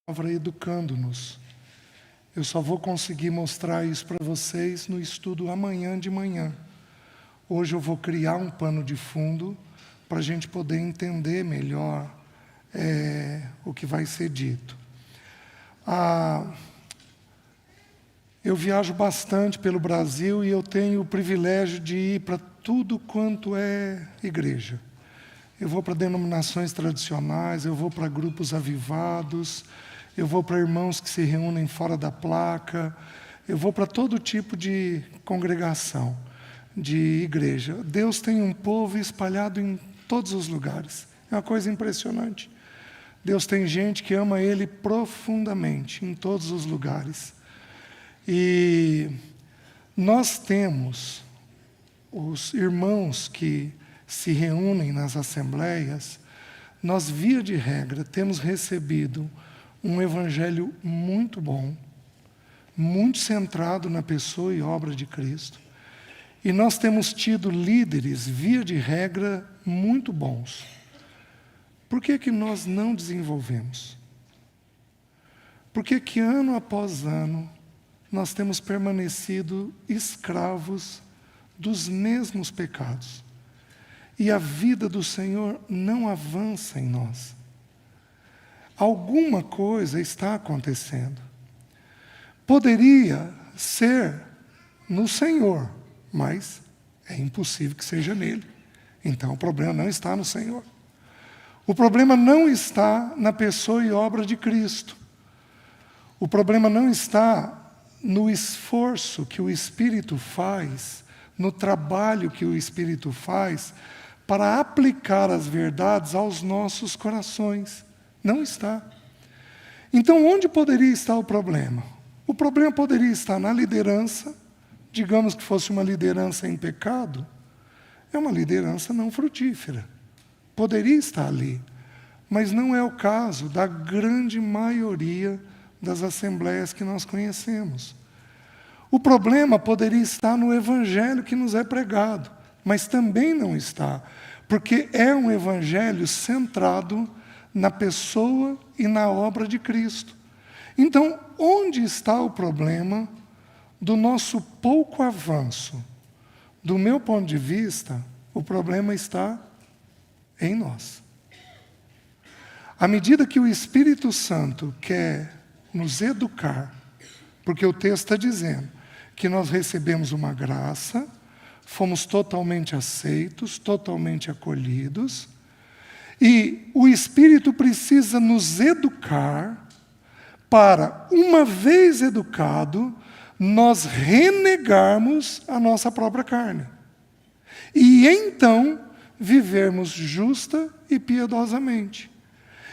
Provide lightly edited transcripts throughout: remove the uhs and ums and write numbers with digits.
palavra educando-nos. Eu só vou conseguir mostrar isso para vocês no estudo amanhã de manhã. Hoje eu vou criar um pano de fundo para a gente poder entender melhor o que vai ser dito. Eu viajo bastante pelo Brasil e eu tenho o privilégio de ir para tudo quanto é igreja. Eu vou para denominações tradicionais, eu vou para grupos avivados, eu vou para irmãos que se reúnem fora da placa, eu vou para todo tipo de congregação, de igreja. Deus tem um povo espalhado em todos os lugares. É uma coisa impressionante. Deus tem gente que ama Ele profundamente, em todos os lugares. E nós temos os irmãos que se reúnem nas assembleias, nós, via de regra, temos recebido um evangelho muito bom, muito centrado na pessoa e obra de Cristo. E nós temos tido líderes, via de regra, muito bons. Por que nós não desenvolvemos? Por que ano após ano nós temos permanecido escravos dos mesmos pecados? E a vida do Senhor não avança em nós. Alguma coisa está acontecendo. Poderia ser no Senhor, mas é impossível que seja nele. Então o problema não está no Senhor. O problema não está na pessoa e obra de Cristo. O problema não está no esforço que o Espírito faz, no trabalho que o Espírito faz para aplicar as verdades aos nossos corações. Não está. Então, onde poderia estar o problema? O problema poderia estar na liderança, digamos que fosse uma liderança em pecado, é uma liderança não frutífera. Poderia estar ali, mas não é o caso da grande maioria das assembleias que nós conhecemos. O problema poderia estar no evangelho que nos é pregado, mas também não está, porque é um evangelho centrado na pessoa e na obra de Cristo. Então, onde está o problema do nosso pouco avanço? Do meu ponto de vista, o problema está em nós. À medida que o Espírito Santo quer nos educar, porque o texto está dizendo que nós recebemos uma graça, fomos totalmente aceitos, totalmente acolhidos, e o Espírito precisa nos educar para, uma vez educado, nós renegarmos a nossa própria carne. E então vivermos justa e piedosamente.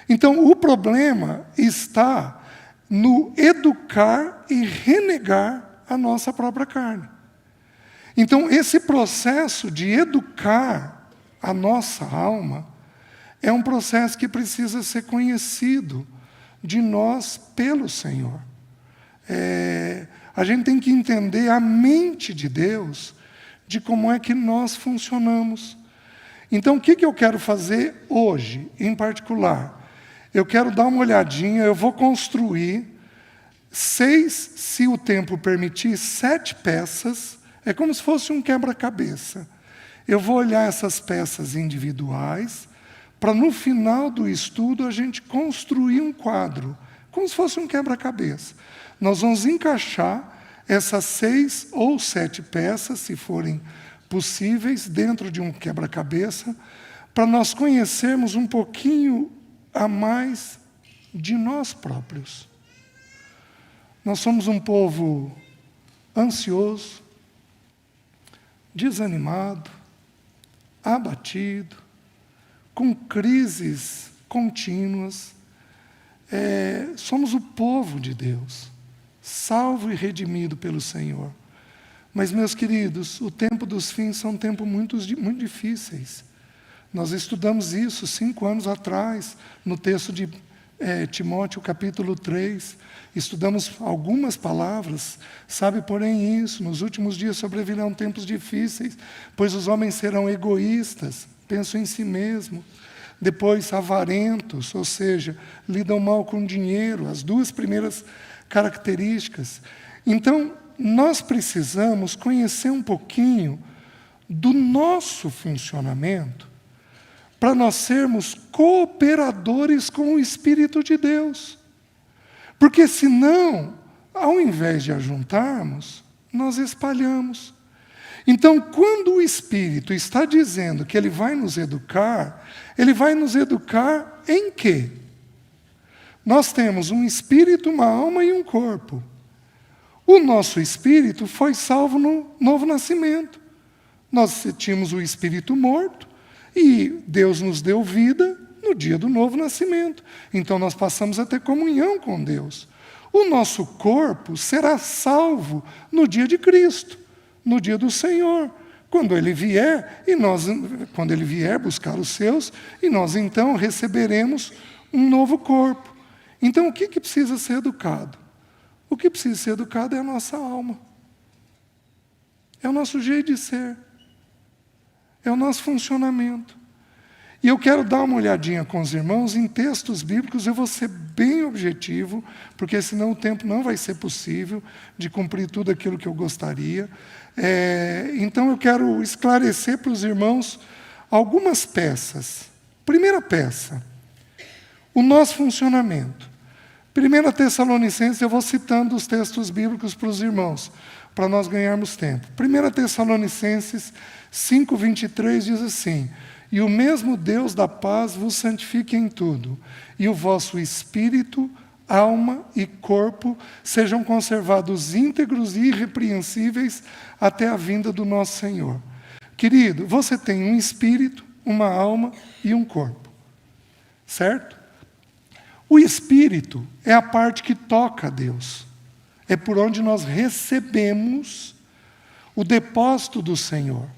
Então o problema está no educar e renegar a nossa própria carne. Então esse processo de educar a nossa alma é um processo que precisa ser conhecido de nós pelo Senhor. A gente tem que entender a mente de Deus, de como é que nós funcionamos. Então, o que eu quero fazer hoje, em particular? Eu quero dar uma olhadinha, eu vou construir 6, se o tempo permitir, 7 peças, é como se fosse um quebra-cabeça. Eu vou olhar essas peças individuais, para no final do estudo a gente construir um quadro, como se fosse um quebra-cabeça. Nós vamos encaixar essas 6 ou 7 peças, se forem possíveis, dentro de um quebra-cabeça, para nós conhecermos um pouquinho a mais de nós próprios. Nós somos um povo ansioso, desanimado, abatido, com crises contínuas. Somos o povo de Deus, salvo e redimido pelo Senhor. Mas, meus queridos, o tempo dos fins são tempos muito difíceis. Nós estudamos isso 5 anos atrás, no texto de Timóteo, capítulo 3. Estudamos algumas palavras. Sabe, porém, isso, nos últimos dias sobrevirão tempos difíceis, pois os homens serão egoístas, pensam em si mesmo, depois avarentos, ou seja, lidam mal com dinheiro, as duas primeiras características. Então, nós precisamos conhecer um pouquinho do nosso funcionamento para nós sermos cooperadores com o Espírito de Deus. Porque senão, ao invés de ajuntarmos, nós espalhamos. Então, quando o Espírito está dizendo que Ele vai nos educar em quê? Nós temos um espírito, uma alma e um corpo. O nosso espírito foi salvo no novo nascimento. Nós tínhamos o espírito morto e Deus nos deu vida no dia do novo nascimento. Então nós passamos a ter comunhão com Deus. O nosso corpo será salvo no dia de Cristo, no dia do Senhor, quando Ele vier buscar os seus, e nós então receberemos um novo corpo. Então o que precisa ser educado? O que precisa ser educado é a nossa alma. É o nosso jeito de ser. É o nosso funcionamento. E eu quero dar uma olhadinha com os irmãos em textos bíblicos. Eu vou ser bem objetivo, porque senão o tempo não vai ser possível de cumprir tudo aquilo que eu gostaria. Então eu quero esclarecer para os irmãos algumas peças. Primeira peça, o nosso funcionamento. 1 Tessalonicenses, eu vou citando os textos bíblicos para os irmãos, para nós ganharmos tempo. 1 Tessalonicenses 5:23 diz assim: e o mesmo Deus da paz vos santifique em tudo, e o vosso espírito, alma e corpo sejam conservados íntegros e irrepreensíveis até a vinda do nosso Senhor. Querido, você tem um espírito, uma alma e um corpo, certo? O espírito é a parte que toca a Deus. É por onde nós recebemos o depósito do Senhor.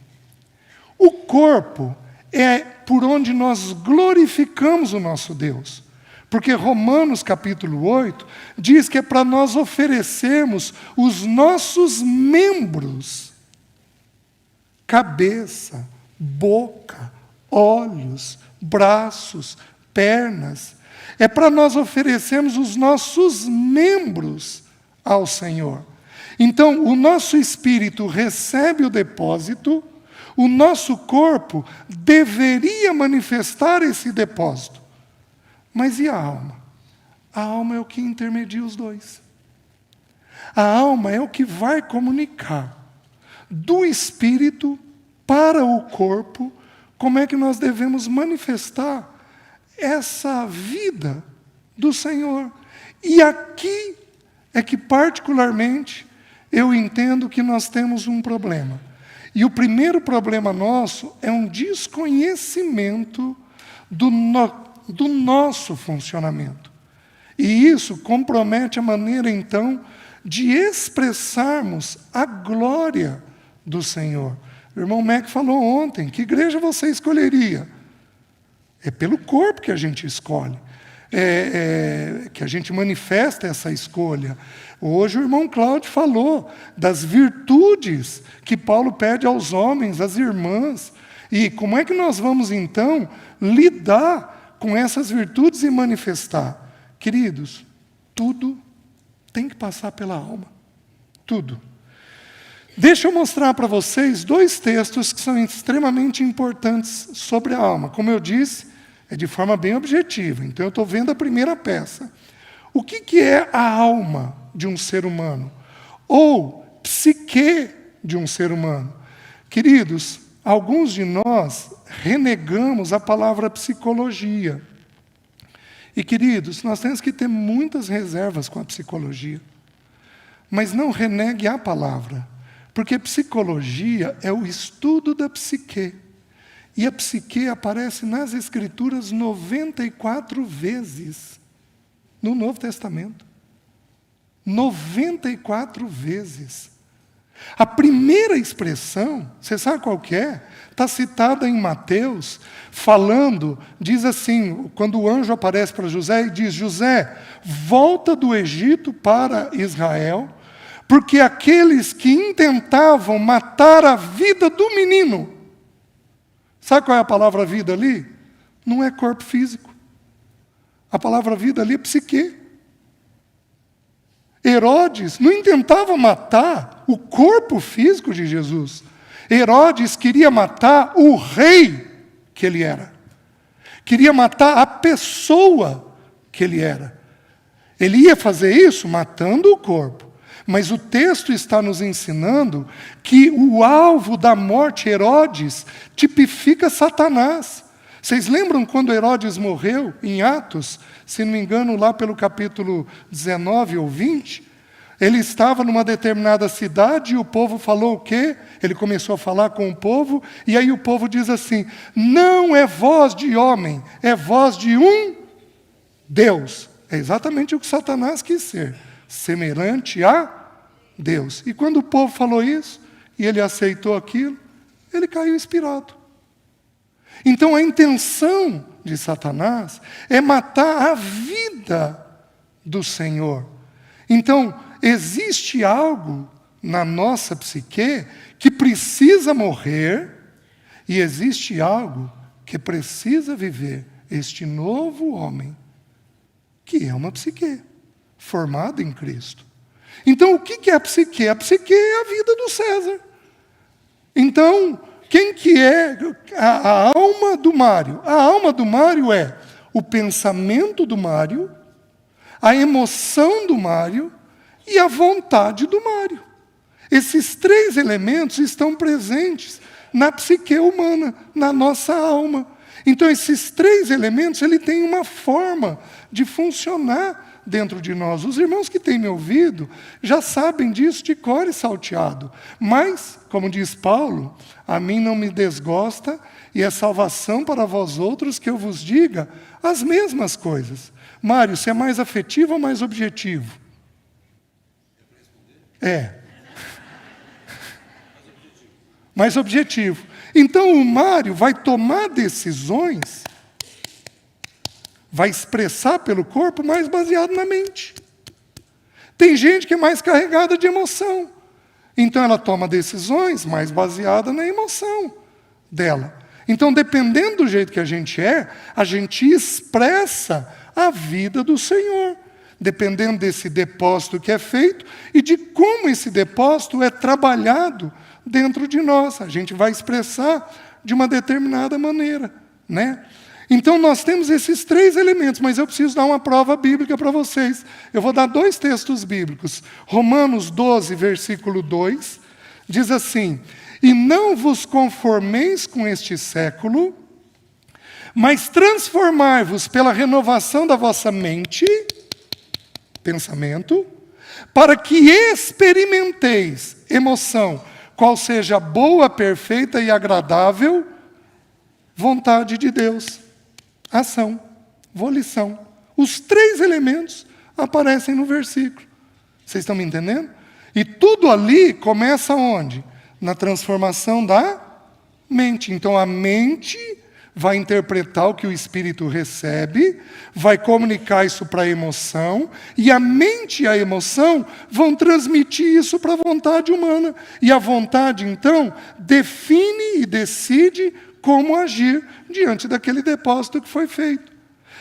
O corpo é por onde nós glorificamos o nosso Deus. Porque Romanos capítulo 8 diz que é para nós oferecermos os nossos membros, cabeça, boca, olhos, braços, pernas. É para nós oferecermos os nossos membros ao Senhor. Então, o nosso espírito recebe o depósito, o nosso corpo deveria manifestar esse depósito. Mas e a alma? A alma é o que intermedia os dois. A alma é o que vai comunicar do espírito para o corpo como é que nós devemos manifestar essa vida do Senhor. E aqui é que, particularmente, eu entendo que nós temos um problema. E o primeiro problema nosso é um desconhecimento do nosso funcionamento. E isso compromete a maneira, então, de expressarmos a glória do Senhor. O irmão Mac falou ontem, que igreja você escolheria? É pelo corpo que a gente escolhe, que a gente manifesta essa escolha. Hoje o irmão Cláudio falou das virtudes que Paulo pede aos homens, às irmãs. E como é que nós vamos, então, lidar com essas virtudes e manifestar? Queridos, tudo tem que passar pela alma. Tudo. Deixa eu mostrar para vocês 2 textos que são extremamente importantes sobre a alma. Como eu disse, é de forma bem objetiva. Então eu estou vendo a primeira peça. O que é a alma de um ser humano? Ou psique de um ser humano? Queridos, alguns de nós renegamos a palavra psicologia. E, queridos, nós temos que ter muitas reservas com a psicologia. Mas não renegue a palavra. Porque psicologia é o estudo da psique. E a psique aparece nas Escrituras 94 vezes no Novo Testamento. 94 vezes. A primeira expressão, você sabe qual que é? Está citada em Mateus, falando, diz assim, quando o anjo aparece para José e diz: José, volta do Egito para Israel, porque aqueles que intentavam matar a vida do menino, sabe qual é a palavra vida ali? não é corpo físico. A palavra vida ali é psique. Herodes não intentava matar o corpo físico de Jesus. Herodes queria matar o rei que ele era. Queria matar a pessoa que ele era. Ele ia fazer isso matando o corpo. Mas o texto está nos ensinando que o alvo da morte, Herodes, tipifica Satanás. Vocês lembram quando Herodes morreu, em Atos, se não me engano, lá pelo capítulo 19 ou 20? Ele estava numa determinada cidade e o povo falou o quê? Ele começou a falar com o povo, e aí o povo diz assim: não é voz de homem, é voz de um Deus. É exatamente o que Satanás quis ser, semelhante a Deus. E quando o povo falou isso, e ele aceitou aquilo, ele caiu inspirado. Então a intenção de Satanás é matar a vida do Senhor. Então, existe algo na nossa psique que precisa morrer, e existe algo que precisa viver, este novo homem, que é uma psique, formada em Cristo. Então, o que é a psique? A psique é a vida do César. Então, quem que é a alma do Mário? A alma do Mário é o pensamento do Mário, a emoção do Mário e a vontade do Mário. Esses três elementos estão presentes na psique humana, na nossa alma. Então, esses três elementos, ele tem uma forma de funcionar dentro de nós. Os irmãos que têm me ouvido já sabem disso de cor e salteado. Mas, como diz Paulo, a mim não me desgosta, e é salvação para vós outros que eu vos diga as mesmas coisas. Mário, você é mais afetivo ou mais objetivo? É. Mais objetivo. Então o Mário vai tomar decisões, vai expressar pelo corpo, mais baseado na mente. Tem gente que é mais carregada de emoção. Então ela toma decisões mais baseada na emoção dela. Então, dependendo do jeito que a gente expressa a vida do Senhor. Dependendo desse depósito que é feito e de como esse depósito é trabalhado dentro de nós. A gente vai expressar de uma determinada maneira, né? Então, nós temos esses três elementos, mas eu preciso dar uma prova bíblica para vocês. Eu vou dar 2 textos bíblicos. Romanos 12, versículo 2, diz assim: e não vos conformeis com este século, mas transformai-vos pela renovação da vossa mente, pensamento, para que experimenteis emoção, qual seja a boa, perfeita e agradável vontade de Deus. Ação, volição. Os 3 elementos aparecem no versículo. Vocês estão me entendendo? E tudo ali começa onde? Na transformação da mente. Então a mente vai interpretar o que o espírito recebe, vai comunicar isso para a emoção, e a mente e a emoção vão transmitir isso para a vontade humana. E a vontade, então, define e decide como agir diante daquele depósito que foi feito.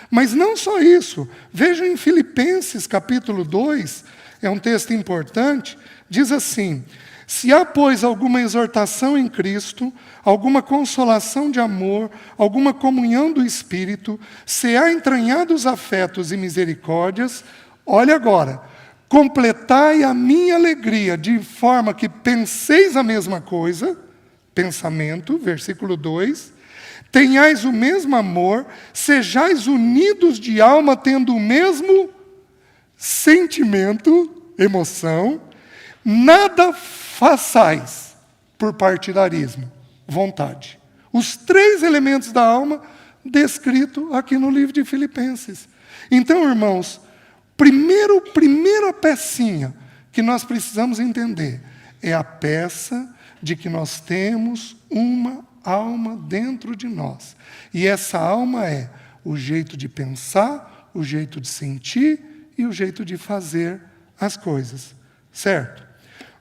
Mas não só isso. Vejam em Filipenses, capítulo 2, é um texto importante, diz assim: se há, pois, alguma exortação em Cristo, alguma consolação de amor, alguma comunhão do Espírito, se há entranhados afetos e misericórdias, olha agora, completai a minha alegria, de forma que penseis a mesma coisa, pensamento, versículo 2, tenhais o mesmo amor, sejais unidos de alma, tendo o mesmo sentimento, emoção, nada façais por partidarismo, vontade. Os 3 elementos da alma descritos aqui no livro de Filipenses. Então, irmãos, primeira pecinha que nós precisamos entender é a peça de que nós temos uma alma dentro de nós. E essa alma é o jeito de pensar, o jeito de sentir e o jeito de fazer as coisas. Certo?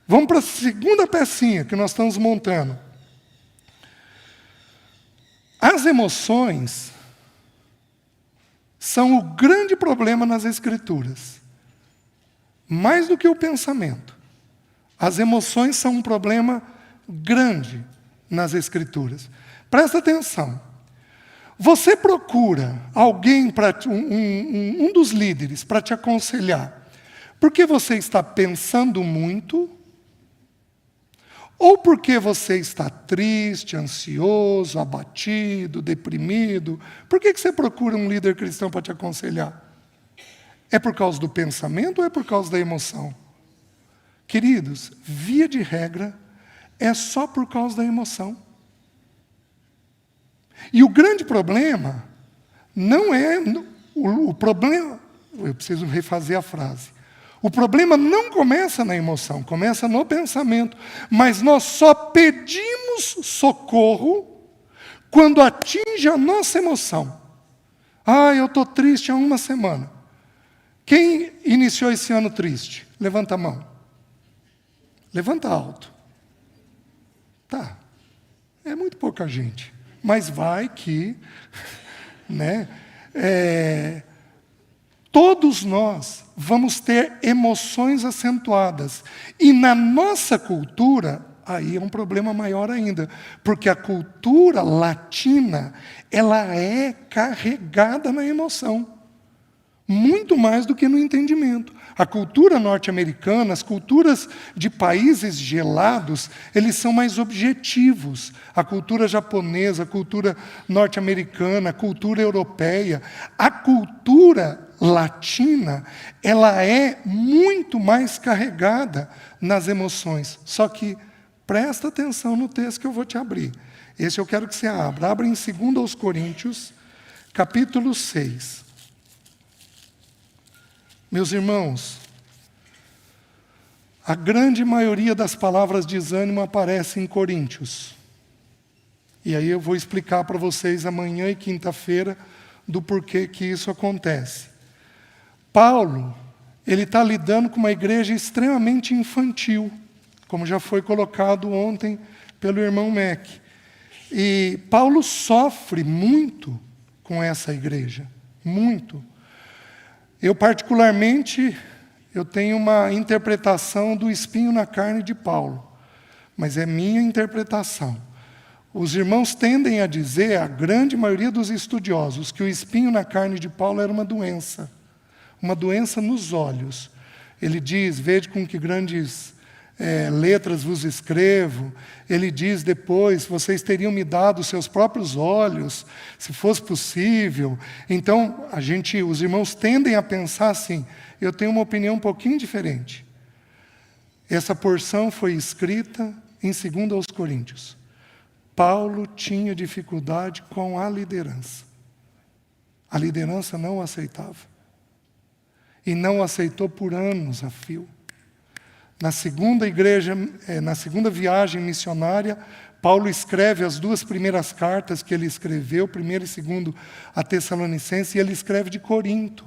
Vamos para a segunda pecinha que nós estamos montando. As emoções, são o grande problema nas Escrituras. Mais do que o pensamento. As emoções são um problema grande nas Escrituras. Presta atenção. Você procura alguém, um dos líderes, para te aconselhar, porque você está pensando muito, ou porque você está triste, ansioso, abatido, deprimido. Por que você procura um líder cristão para te aconselhar? É por causa do pensamento ou é por causa da emoção? Queridos, via de regra, é só por causa da emoção. E o grande problema não é... O problema... Eu preciso refazer a frase. O problema não começa na emoção, começa no pensamento. Mas nós só pedimos socorro quando atinge a nossa emoção. Eu estou triste há uma semana. Quem iniciou esse ano triste? Levanta a mão. Levanta alto. Tá. É muito pouca gente. Mas vai que... né? Todos nós vamos ter emoções acentuadas. E na nossa cultura, aí é um problema maior ainda. Porque a cultura latina, ela é carregada na emoção. Muito mais do que no entendimento. A cultura norte-americana, as culturas de países gelados, eles são mais objetivos. A cultura japonesa, a cultura norte-americana, a cultura europeia. A cultura latina, ela é muito mais carregada nas emoções. Só que presta atenção no texto que eu vou te abrir. Esse eu quero que você abra. Abra em 2 Coríntios, capítulo 6. Meus irmãos, a grande maioria das palavras de desânimo aparece em Coríntios. E aí eu vou explicar para vocês amanhã e quinta-feira do porquê que isso acontece. Paulo, ele está lidando com uma igreja extremamente infantil, como já foi colocado ontem pelo irmão Mac. E Paulo sofre muito com essa igreja, muito. Eu, particularmente, eu tenho uma interpretação do espinho na carne de Paulo, mas é minha interpretação. Os irmãos tendem a dizer, a grande maioria dos estudiosos, que o espinho na carne de Paulo era uma doença nos olhos. Ele diz, vede com que grandes letras vos escrevo. Ele diz depois, vocês teriam me dado os seus próprios olhos, se fosse possível. Então, os irmãos tendem a pensar assim. Eu tenho uma opinião um pouquinho diferente. Essa porção foi escrita em 2 Coríntios. Paulo tinha dificuldade com a liderança. A liderança não o aceitava. E não o aceitou por anos a fio. Na segunda viagem missionária, Paulo escreve as 2 primeiras cartas que ele escreveu, 1ª e 2ª a Tessalonicenses, e ele escreve de Corinto.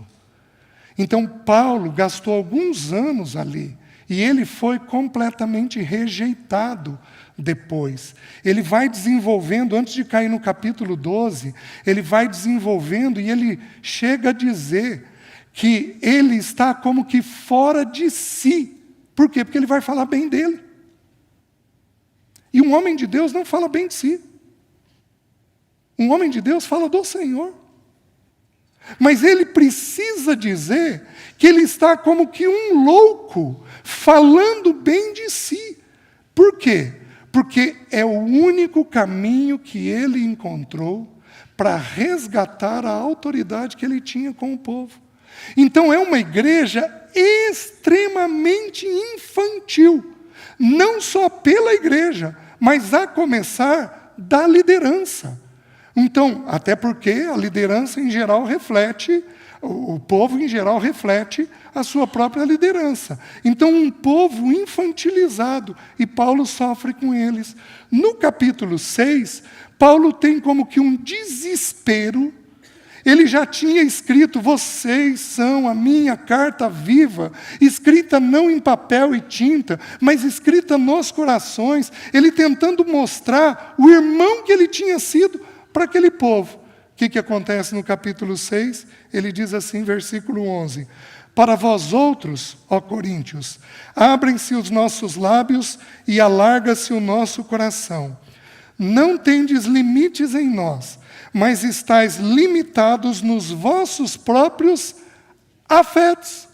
Então, Paulo gastou alguns anos ali, e ele foi completamente rejeitado depois. Ele vai desenvolvendo, antes de cair no capítulo 12, ele vai desenvolvendo, e ele chega a dizer que ele está como que fora de si. Por quê? Porque ele vai falar bem dele. E um homem de Deus não fala bem de si. Um homem de Deus fala do Senhor. Mas ele precisa dizer que ele está como que um louco, falando bem de si. Por quê? Porque é o único caminho que ele encontrou para resgatar a autoridade que ele tinha com o povo. Então é uma igreja extremamente infantil, não só pela igreja, mas a começar da liderança. Então, até porque a liderança em geral reflete, o povo em geral reflete a sua própria liderança. Então, um povo infantilizado, e Paulo sofre com eles. No capítulo 6, Paulo tem como que um desespero. Ele já tinha escrito, vocês são a minha carta viva, escrita não em papel e tinta, mas escrita nos corações. Ele tentando mostrar o irmão que ele tinha sido para aquele povo, que acontece no capítulo 6? Ele diz assim, versículo 11: para vós outros, ó Coríntios, abrem-se os nossos lábios e alarga-se o nosso coração. Não tendes limites em nós, mas estáis limitados nos vossos próprios afetos.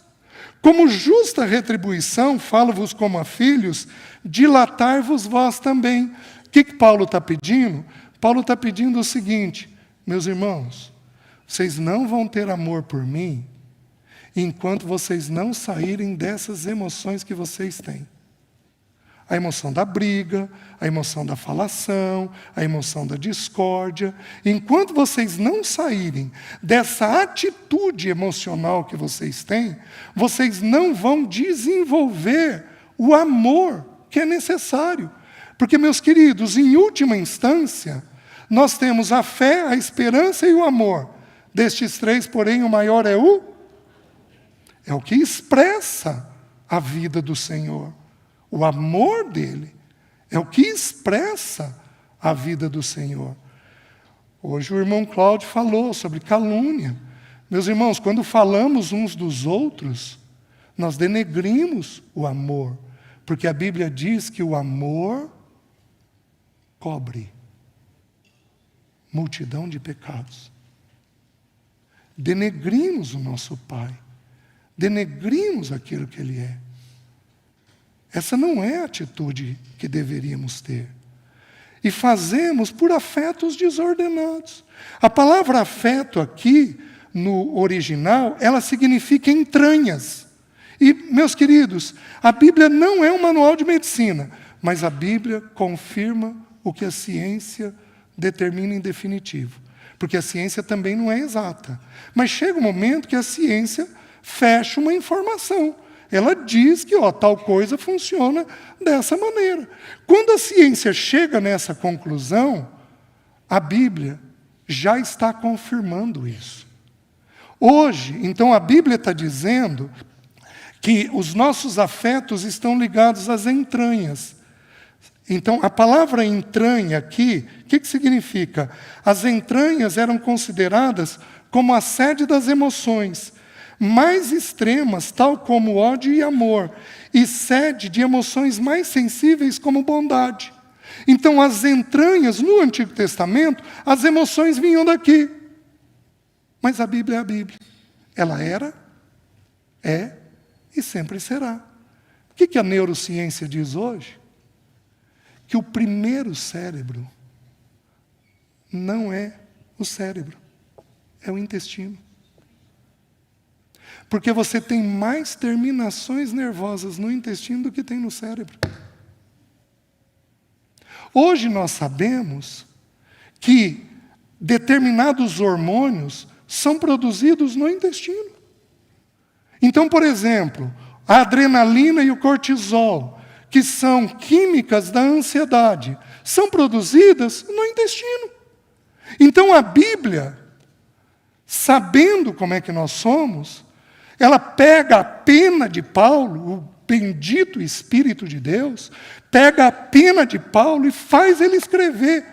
Como justa retribuição, falo-vos como a filhos, dilatar-vos vós também. O que Paulo está pedindo? Paulo está pedindo o seguinte: meus irmãos, vocês não vão ter amor por mim enquanto vocês não saírem dessas emoções que vocês têm. A emoção da briga, a emoção da falação, a emoção da discórdia. Enquanto vocês não saírem dessa atitude emocional que vocês têm, vocês não vão desenvolver o amor que é necessário. Porque, meus queridos, em última instância, nós temos a fé, a esperança e o amor. Destes três, porém, o maior é o que expressa a vida do Senhor. O amor dele é o que expressa a vida do Senhor. Hoje o irmão Cláudio falou sobre calúnia. Meus irmãos, quando falamos uns dos outros, nós denegrimos o amor. Porque a Bíblia diz que o amor cobre multidão de pecados. Denegrimos o nosso Pai. Denegrimos aquilo que Ele é. Essa não é a atitude que deveríamos ter. E fazemos por afetos desordenados. A palavra afeto aqui, no original, ela significa entranhas. E, meus queridos, a Bíblia não é um manual de medicina, mas a Bíblia confirma o que a ciência determina em definitivo. Porque a ciência também não é exata. Mas chega um momento que a ciência fecha uma informação. Ela diz que tal coisa funciona dessa maneira. Quando a ciência chega nessa conclusão, a Bíblia já está confirmando isso. Hoje, então, a Bíblia está dizendo que os nossos afetos estão ligados às entranhas. Então, a palavra entranha aqui, o que significa? As entranhas eram consideradas como a sede das emoções mais extremas, tal como ódio e amor, e sede de emoções mais sensíveis, como bondade. Então, as entranhas, no Antigo Testamento, as emoções vinham daqui. Mas a Bíblia é a Bíblia. Ela era, é e sempre será. O que a neurociência diz hoje? Que o primeiro cérebro não é o cérebro, é o intestino. Porque você tem mais terminações nervosas no intestino do que tem no cérebro. Hoje nós sabemos que determinados hormônios são produzidos no intestino. Então, por exemplo, a adrenalina e o cortisol, que são químicas da ansiedade, são produzidas no intestino. Então a Bíblia, sabendo como é que nós somos, ela pega a pena de Paulo, o bendito Espírito de Deus, pega a pena de Paulo e faz ele escrever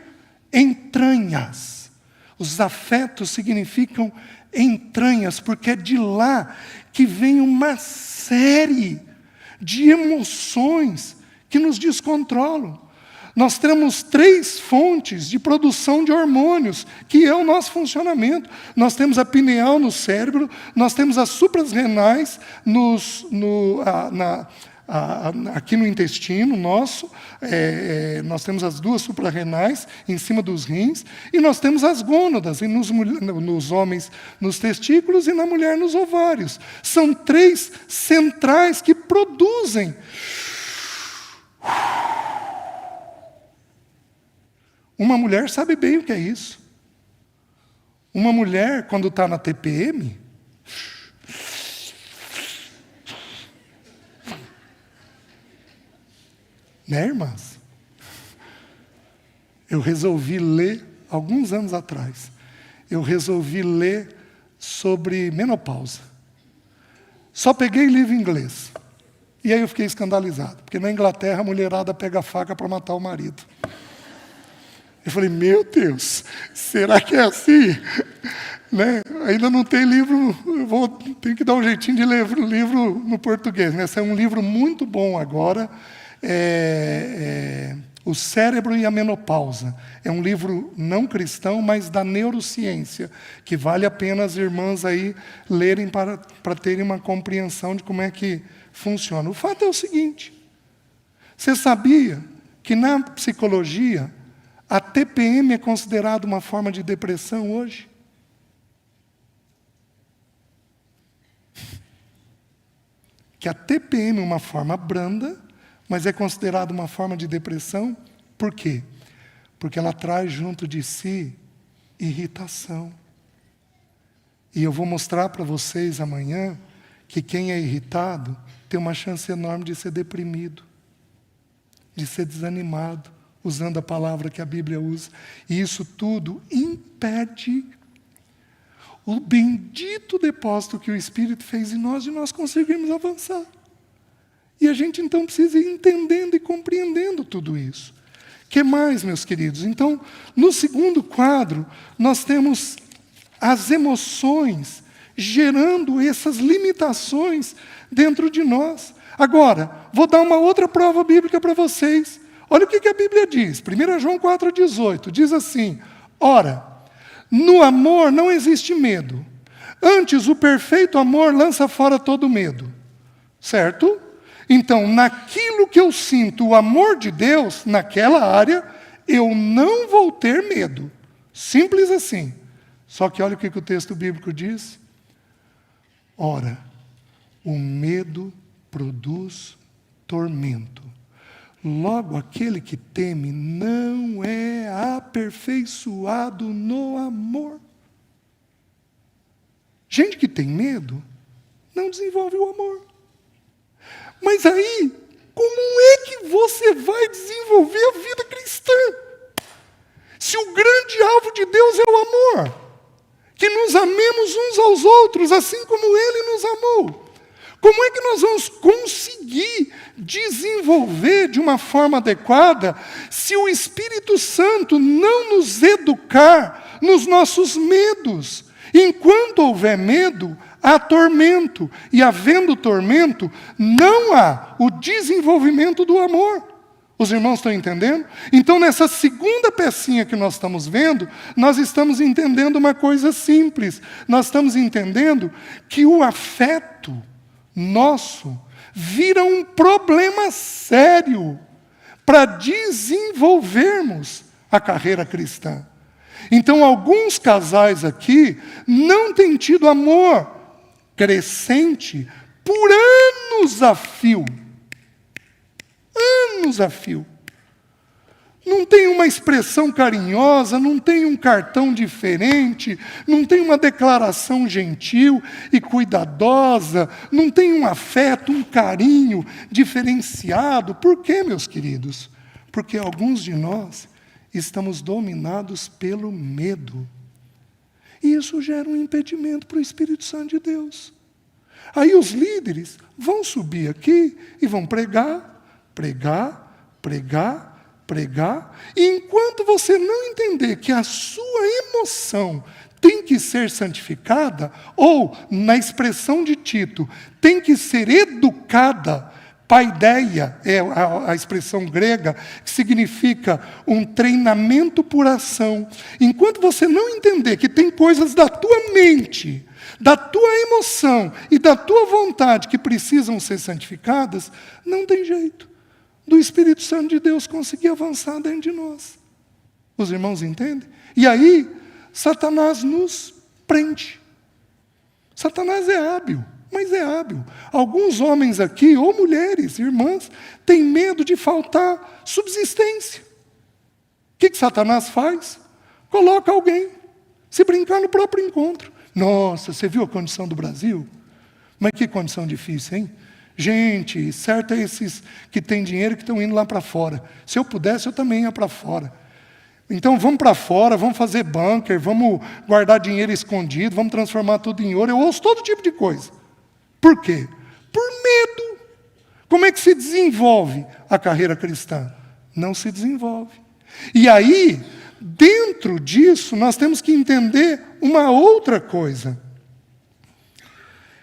entranhas. Os afetos significam entranhas, porque é de lá que vem uma série de emoções que nos descontrolam. Nós temos 3 fontes de produção de hormônios, que é o nosso funcionamento. Nós temos a pineal no cérebro, nós temos as suprarrenais aqui no intestino nosso, nós temos as 2 suprarrenais em cima dos rins, e nós temos as gônadas, e nos homens nos testículos e na mulher nos ovários. São 3 centrais que produzem. Uma mulher sabe bem o que é isso. Uma mulher, quando está na TPM, né, irmãs? Eu resolvi ler, alguns anos atrás, eu resolvi ler sobre menopausa. Só peguei livro em inglês. E aí eu fiquei escandalizado, porque na Inglaterra a mulherada pega a faca para matar o marido. Eu falei, meu Deus, será que é assim? Né? Ainda não tem livro, tenho que dar um jeitinho de ler livro no português. Né? Esse é um livro muito bom agora, O Cérebro e a Menopausa. É um livro não cristão, mas da neurociência, que vale a pena as irmãs aí lerem para terem uma compreensão de como é que funciona. O fato é o seguinte, você sabia que na psicologia a TPM é considerada uma forma de depressão hoje? Que a TPM é uma forma branda, mas é considerada uma forma de depressão. Por quê? Porque ela traz junto de si irritação. E eu vou mostrar para vocês amanhã que quem é irritado tem uma chance enorme de ser deprimido, de ser desanimado, usando a palavra que a Bíblia usa. E isso tudo impede o bendito depósito que o Espírito fez em nós, de nós conseguirmos avançar. E a gente então precisa ir entendendo e compreendendo tudo isso. O que mais, meus queridos? Então, no segundo quadro, nós temos as emoções gerando essas limitações dentro de nós. Agora, vou dar uma outra prova bíblica para vocês. Olha o que a Bíblia diz. 1 João 4,18 diz assim, ora, no amor não existe medo. Antes, o perfeito amor lança fora todo medo. Certo? Então, naquilo que eu sinto o amor de Deus, naquela área, eu não vou ter medo. Simples assim. Só que olha o que o texto bíblico diz. Ora, o medo produz tormento. Logo, aquele que teme não é aperfeiçoado no amor. Gente que tem medo não desenvolve o amor. Mas aí, como é que você vai desenvolver a vida cristã? Se o grande alvo de Deus é o amor, que nos amemos uns aos outros, assim como Ele nos amou. Como é que nós vamos conseguir desenvolver de uma forma adequada se o Espírito Santo não nos educar nos nossos medos? Enquanto houver medo, há tormento. E havendo tormento, não há o desenvolvimento do amor. Os irmãos estão entendendo? Então, nessa segunda pecinha que nós estamos vendo, nós estamos entendendo uma coisa simples. Nós estamos entendendo que o afeto nosso vira um problema sério para desenvolvermos a carreira cristã. Então, alguns casais aqui não têm tido amor crescente por anos a fio. Anos a fio. Não tem uma expressão carinhosa, não tem um cartão diferente, não tem uma declaração gentil e cuidadosa, não tem um afeto, um carinho diferenciado. Por quê, meus queridos? Porque alguns de nós estamos dominados pelo medo. E isso gera um impedimento para o Espírito Santo de Deus. Aí os líderes vão subir aqui e vão pregar, e enquanto você não entender que a sua emoção tem que ser santificada, ou, na expressão de Tito, tem que ser educada, paideia é a expressão grega, que significa um treinamento por ação. Enquanto você não entender que tem coisas da tua mente, da tua emoção e da tua vontade que precisam ser santificadas, não tem jeito do Espírito Santo de Deus conseguir avançar dentro de nós. Os irmãos entendem? E aí, Satanás nos prende. Satanás é hábil, mas é hábil. Alguns homens aqui, ou mulheres, irmãs, têm medo de faltar subsistência. O que Satanás faz? Coloca alguém, se brincar no próprio encontro. Nossa, você viu a condição do Brasil? Mas que condição difícil, hein? Gente, certo é esses que têm dinheiro que estão indo lá para fora. Se eu pudesse, eu também ia para fora. Então, vamos para fora, vamos fazer bunker, vamos guardar dinheiro escondido, vamos transformar tudo em ouro. Eu ouço todo tipo de coisa. Por quê? Por medo. Como é que se desenvolve a carreira cristã? Não se desenvolve. E aí, dentro disso, nós temos que entender uma outra coisa.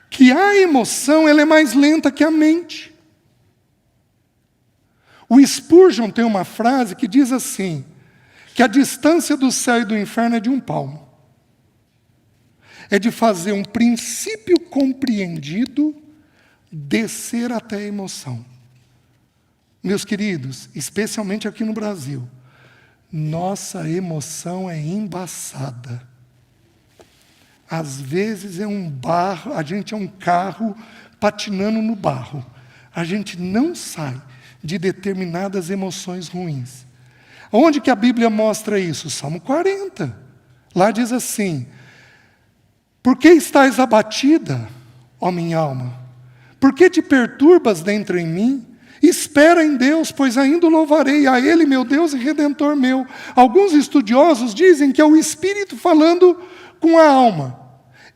Que a emoção ela é mais lenta que a mente. O Spurgeon tem uma frase que diz assim, que a distância do céu e do inferno é de 1 palmo. É de fazer um princípio compreendido descer até a emoção. Meus queridos, especialmente aqui no Brasil, nossa emoção é embaçada. Às vezes é um barro, a gente é um carro patinando no barro. A gente não sai de determinadas emoções ruins. Onde que a Bíblia mostra isso? Salmo 40. Lá diz assim, por que estás abatida, ó minha alma? Por que te perturbas dentro em mim? Espera em Deus, pois ainda o louvarei, a Ele, meu Deus e Redentor meu. Alguns estudiosos dizem que é o Espírito falando com a alma.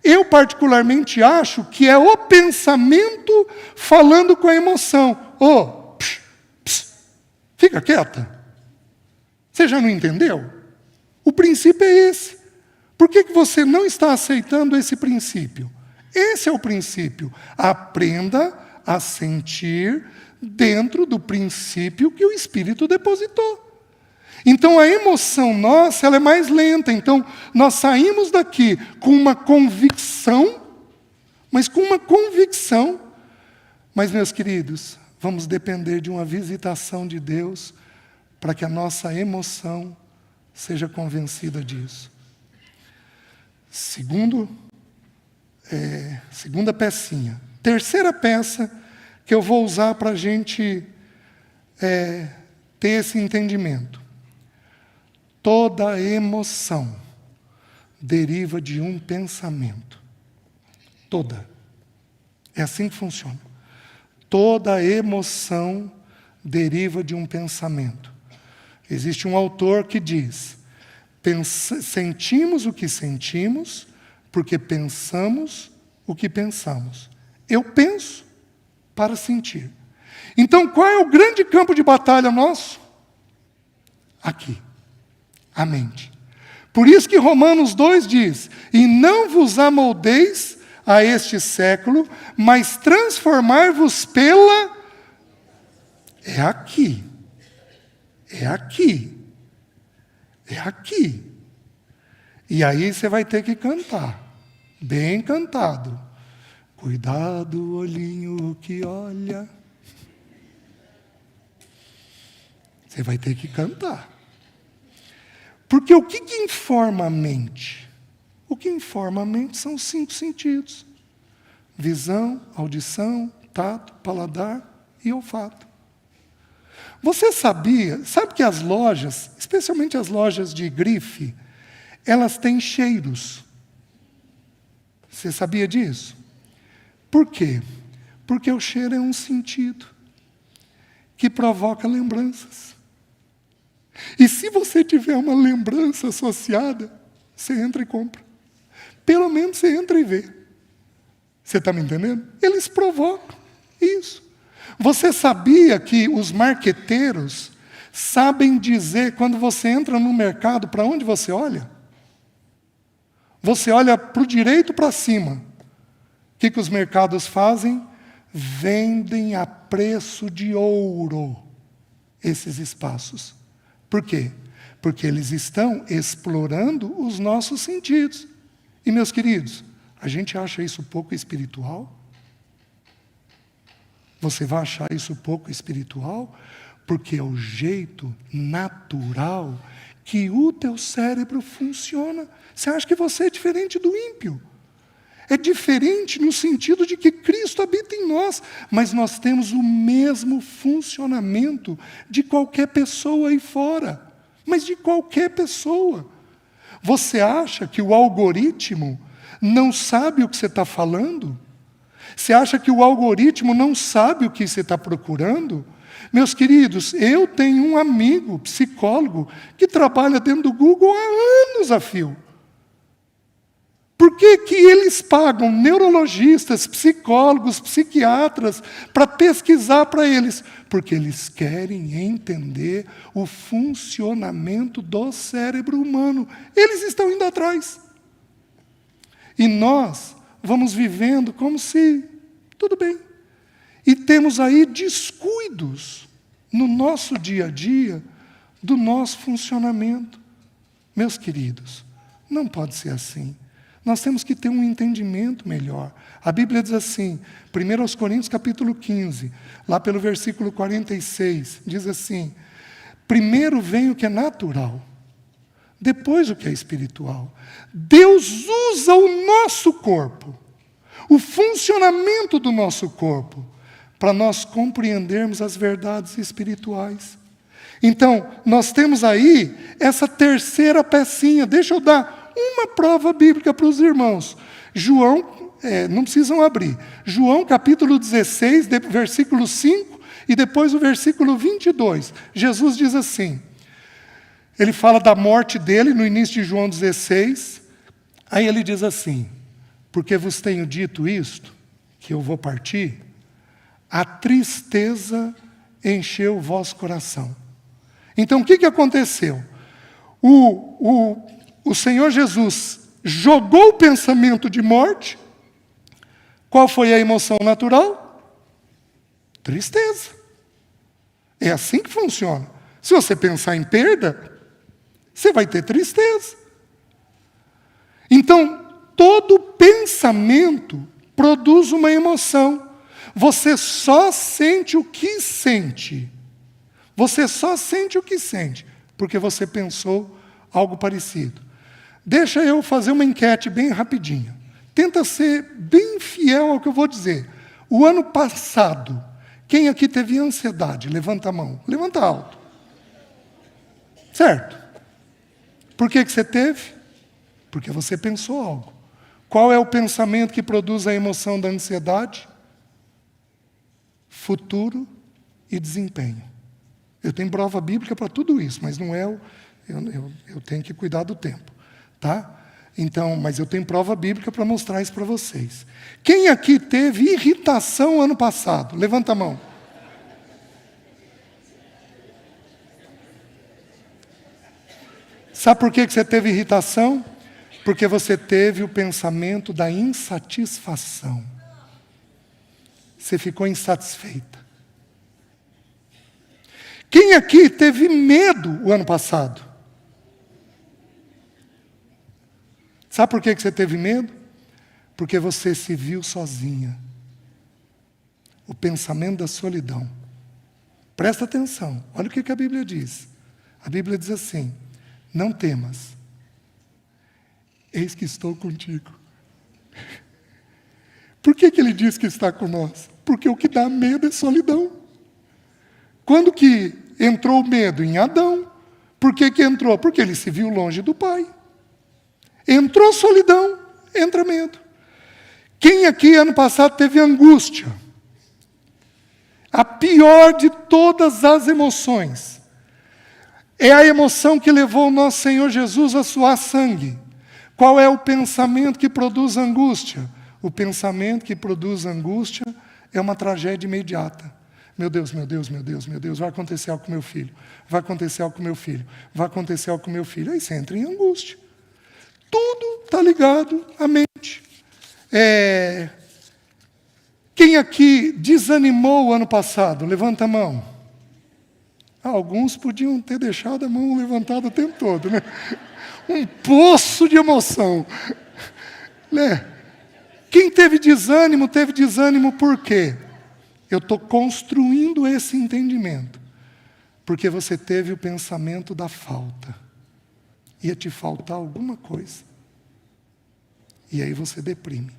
Eu particularmente acho que é o pensamento falando com a emoção. Fica quieta. Você já não entendeu? O princípio é esse. Por que você não está aceitando esse princípio? Esse é o princípio. Aprenda a sentir dentro do princípio que o Espírito depositou. Então a emoção nossa ela é mais lenta. Então nós saímos daqui com uma convicção, mas com uma convicção. Mas, meus queridos, vamos depender de uma visitação de Deus para que a nossa emoção seja convencida disso. Segunda pecinha. Terceira peça que eu vou usar para a gente ter esse entendimento. Toda emoção deriva de um pensamento. Toda. É assim que funciona. Toda emoção deriva de um pensamento. Existe um autor que diz, sentimos o que sentimos, porque pensamos o que pensamos. Eu penso para sentir. Então, qual é o grande campo de batalha nosso? Aqui. A mente. Por isso que Romanos 2 diz, e não vos amoldeis a este século, mas transformar-vos pela... É aqui. É aqui. É aqui. E aí você vai ter que cantar. Bem cantado. Cuidado, olhinho que olha. Você vai ter que cantar. Porque o que informa a mente? O que informa a mente são os 5 sentidos. Visão, audição, tato, paladar e olfato. Você sabe que as lojas, especialmente as lojas de grife, elas têm cheiros. Você sabia disso? Por quê? Porque o cheiro é um sentido que provoca lembranças. E se você tiver uma lembrança associada, você entra e compra. Pelo menos você entra e vê. Você está me entendendo? Eles provocam isso. Você sabia que os marqueteiros sabem dizer, quando você entra no mercado, para onde você olha? Você olha para o direito ou para cima. O que os mercados fazem? Vendem a preço de ouro esses espaços. Por quê? Porque eles estão explorando os nossos sentidos. E, meus queridos, a gente acha isso pouco espiritual? Você vai achar isso pouco espiritual? Porque é o jeito natural que o teu cérebro funciona. Você acha que você é diferente do ímpio? É diferente no sentido de que Cristo habita em nós, mas nós temos o mesmo funcionamento de qualquer pessoa aí fora. Mas de qualquer pessoa. Você acha que o algoritmo não sabe o que você está falando? Você acha que o algoritmo não sabe o que você está procurando? Meus queridos, eu tenho um amigo, psicólogo, que trabalha dentro do Google há anos a fio. Por que que eles pagam neurologistas, psicólogos, psiquiatras para pesquisar para eles? Porque eles querem entender o funcionamento do cérebro humano. Eles estão indo atrás. E nós vamos vivendo como se tudo bem. E temos aí descuidos no nosso dia a dia do nosso funcionamento. Meus queridos, não pode ser assim. Nós temos que ter um entendimento melhor. A Bíblia diz assim, 1 Coríntios capítulo 15, lá pelo versículo 46, diz assim: primeiro vem o que é natural, depois o que é espiritual. Deus usa o nosso corpo, o funcionamento do nosso corpo, para nós compreendermos as verdades espirituais. Então, nós temos aí essa terceira pecinha. Deixa eu dar uma prova bíblica para os irmãos. João, não precisam abrir. João capítulo 16, versículo 5, e depois o versículo 22. Jesus diz assim, ele fala da morte dele no início de João 16, aí ele diz assim: porque vos tenho dito isto, que eu vou partir, a tristeza encheu o vosso coração. Então, o que aconteceu? O Senhor Jesus jogou o pensamento de morte. Qual foi a emoção natural? Tristeza. É assim que funciona. Se você pensar em perda, você vai ter tristeza. Então, todo pensamento produz uma emoção. Você só sente o que sente. Você só sente o que sente, porque você pensou algo parecido. Deixa eu fazer uma enquete bem rapidinho. Tenta ser bem fiel ao que eu vou dizer. O ano passado, quem aqui teve ansiedade? Levanta a mão. Levanta alto. Certo? Por que você teve? Porque você pensou algo. Qual é o pensamento que produz a emoção da ansiedade? Futuro e desempenho. Eu tenho prova bíblica para tudo isso, mas não é eu tenho que cuidar do tempo, tá? Então, mas eu tenho prova bíblica para mostrar isso para vocês. Quem aqui teve irritação ano passado? Levanta a mão. Sabe por que você teve irritação? Porque você teve o pensamento da insatisfação. Você ficou insatisfeita. Quem aqui teve medo o ano passado? Sabe por que você teve medo? Porque você se viu sozinha. O pensamento da solidão. Presta atenção, olha o que a Bíblia diz. A Bíblia diz assim: não temas, eis que estou contigo. Por que ele diz que está com nós? Porque o que dá medo é solidão. Quando que entrou o medo? Em Adão. Por que entrou? Porque ele se viu longe do Pai. Entrou solidão, entra medo. Quem aqui ano passado teve angústia? A pior de todas as emoções. É a emoção que levou o nosso Senhor Jesus a suar sangue. Qual é o pensamento que produz angústia? O pensamento que produz angústia é uma tragédia imediata. Meu Deus, meu Deus, meu Deus, meu Deus, vai acontecer algo com meu filho. Vai acontecer algo com meu filho. Vai acontecer algo com meu filho. Aí você entra em angústia. Tudo está ligado à mente. Quem aqui desanimou o ano passado? Levanta a mão. Alguns podiam ter deixado a mão levantada o tempo todo, né? Um poço de emoção. Né? Quem teve desânimo por quê? Eu estou construindo esse entendimento. Porque você teve o pensamento da falta. Ia te faltar alguma coisa. E aí você deprime.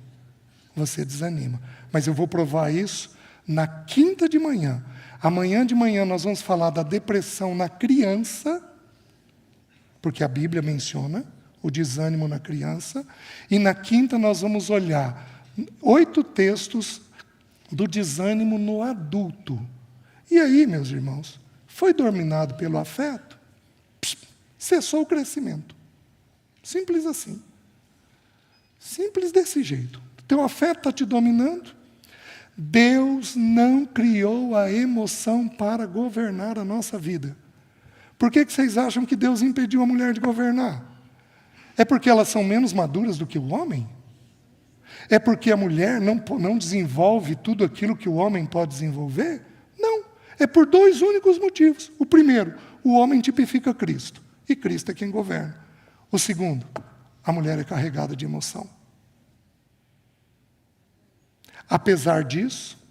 Você desanima. Mas eu vou provar isso na quinta de manhã. Amanhã de manhã nós vamos falar da depressão na criança, porque a Bíblia menciona o desânimo na criança. E na quinta nós vamos olhar 8 textos do desânimo no adulto. E aí, meus irmãos, foi dominado pelo afeto? Cessou o crescimento. Simples assim. Simples desse jeito. Teu afeto está te dominando. Deus não criou a emoção para governar a nossa vida. Por que vocês acham que Deus impediu a mulher de governar? É porque elas são menos maduras do que o homem? É porque a mulher não desenvolve tudo aquilo que o homem pode desenvolver? Não. É por dois únicos motivos. O primeiro, o homem tipifica Cristo. E Cristo é quem governa. O segundo, a mulher é carregada de emoção. Apesar disso,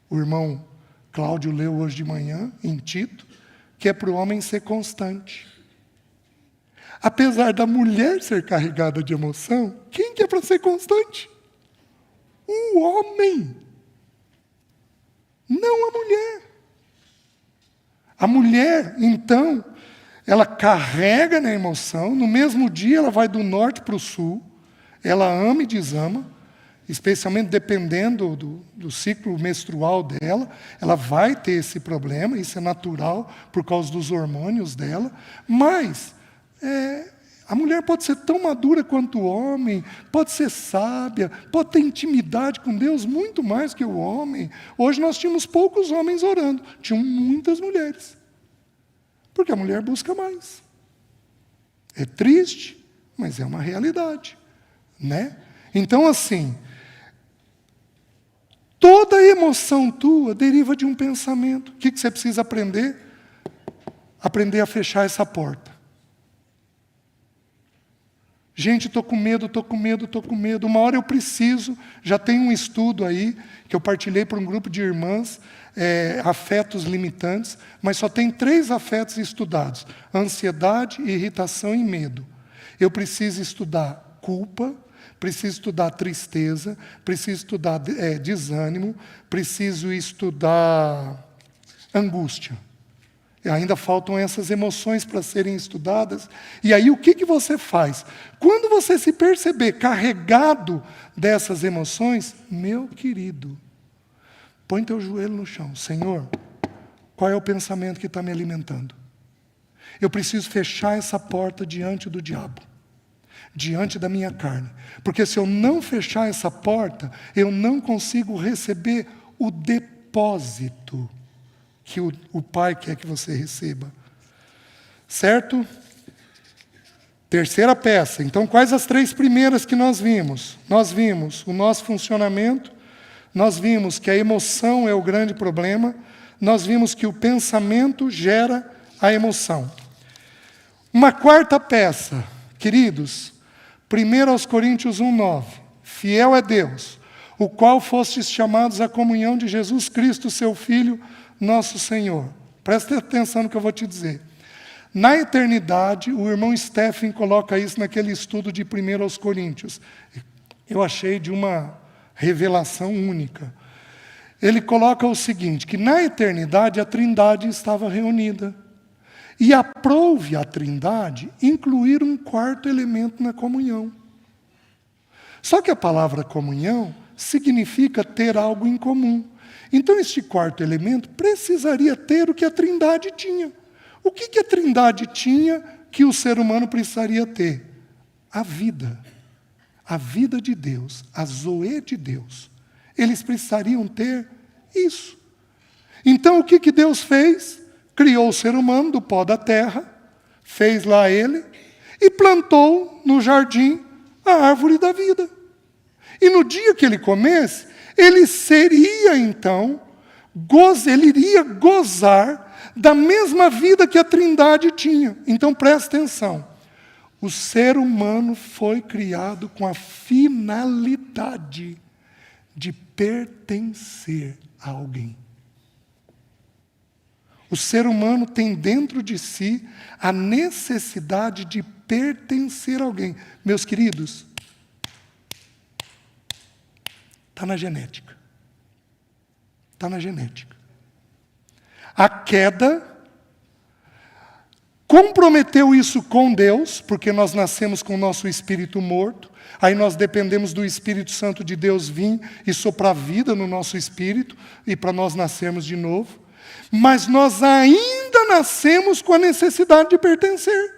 o irmão Cláudio leu hoje de manhã, em Tito, que é para o homem ser constante. Apesar da mulher ser carregada de emoção, quem que é para ser constante? O homem. Não a mulher. A mulher, então, ela carrega na emoção, no mesmo dia ela vai do norte para o sul, ela ama e desama, especialmente dependendo do ciclo menstrual dela, ela vai ter esse problema, isso é natural por causa dos hormônios dela, mas a mulher pode ser tão madura quanto o homem, pode ser sábia, pode ter intimidade com Deus muito mais que o homem. Hoje nós tínhamos poucos homens orando, tinham muitas mulheres, porque a mulher busca mais. É triste, mas é uma realidade, né? Então, assim, toda emoção tua deriva de um pensamento. O que você precisa aprender? Aprender a fechar essa porta. Gente, estou com medo, estou com medo, estou com medo. Uma hora eu preciso, já tem um estudo aí, que eu partilhei para um grupo de irmãs, afetos limitantes, mas só tem 3 afetos estudados: ansiedade, irritação e medo. Eu preciso estudar culpa, preciso estudar tristeza, preciso estudar desânimo, preciso estudar angústia. E ainda faltam essas emoções para serem estudadas. E aí o que você faz? Quando você se perceber carregado dessas emoções, meu querido, põe teu joelho no chão. Senhor, qual é o pensamento que está me alimentando? Eu preciso fechar essa porta diante do diabo, diante da minha carne. Porque se eu não fechar essa porta, eu não consigo receber o depósito que o Pai quer que você receba. Certo? Terceira peça. Então, quais as 3 primeiras que nós vimos? Nós vimos o nosso funcionamento, nós vimos que a emoção é o grande problema, nós vimos que o pensamento gera a emoção. Uma quarta peça, queridos, 1 Coríntios 1:9. Fiel é Deus, o qual fostes chamados à comunhão de Jesus Cristo, seu Filho, nosso Senhor. Presta atenção no que eu vou te dizer. Na eternidade, o irmão Stephen coloca isso naquele estudo de 1 Coríntios. Eu achei de uma revelação única. Ele coloca o seguinte, que na eternidade a Trindade estava reunida. E aprouve a Trindade incluir um 4º elemento na comunhão. Só que a palavra comunhão significa ter algo em comum. Então, este 4º elemento precisaria ter o que a Trindade tinha. O que a Trindade tinha que o ser humano precisaria ter? A vida. A vida de Deus, a zoe de Deus. Eles precisariam ter isso. Então, o que Deus fez? Criou o ser humano do pó da terra, fez lá ele, e plantou no jardim a árvore da vida. E no dia que ele comesse, ele seria então, ele iria gozar da mesma vida que a Trindade tinha. Então presta atenção, o ser humano foi criado com a finalidade de pertencer a alguém. O ser humano tem dentro de si a necessidade de pertencer a alguém. Meus queridos, está na genética. Está na genética. A queda comprometeu isso com Deus, porque nós nascemos com o nosso espírito morto, aí nós dependemos do Espírito Santo de Deus vir e soprar vida no nosso espírito, e para nós nascermos de novo. Mas nós ainda nascemos com a necessidade de pertencer.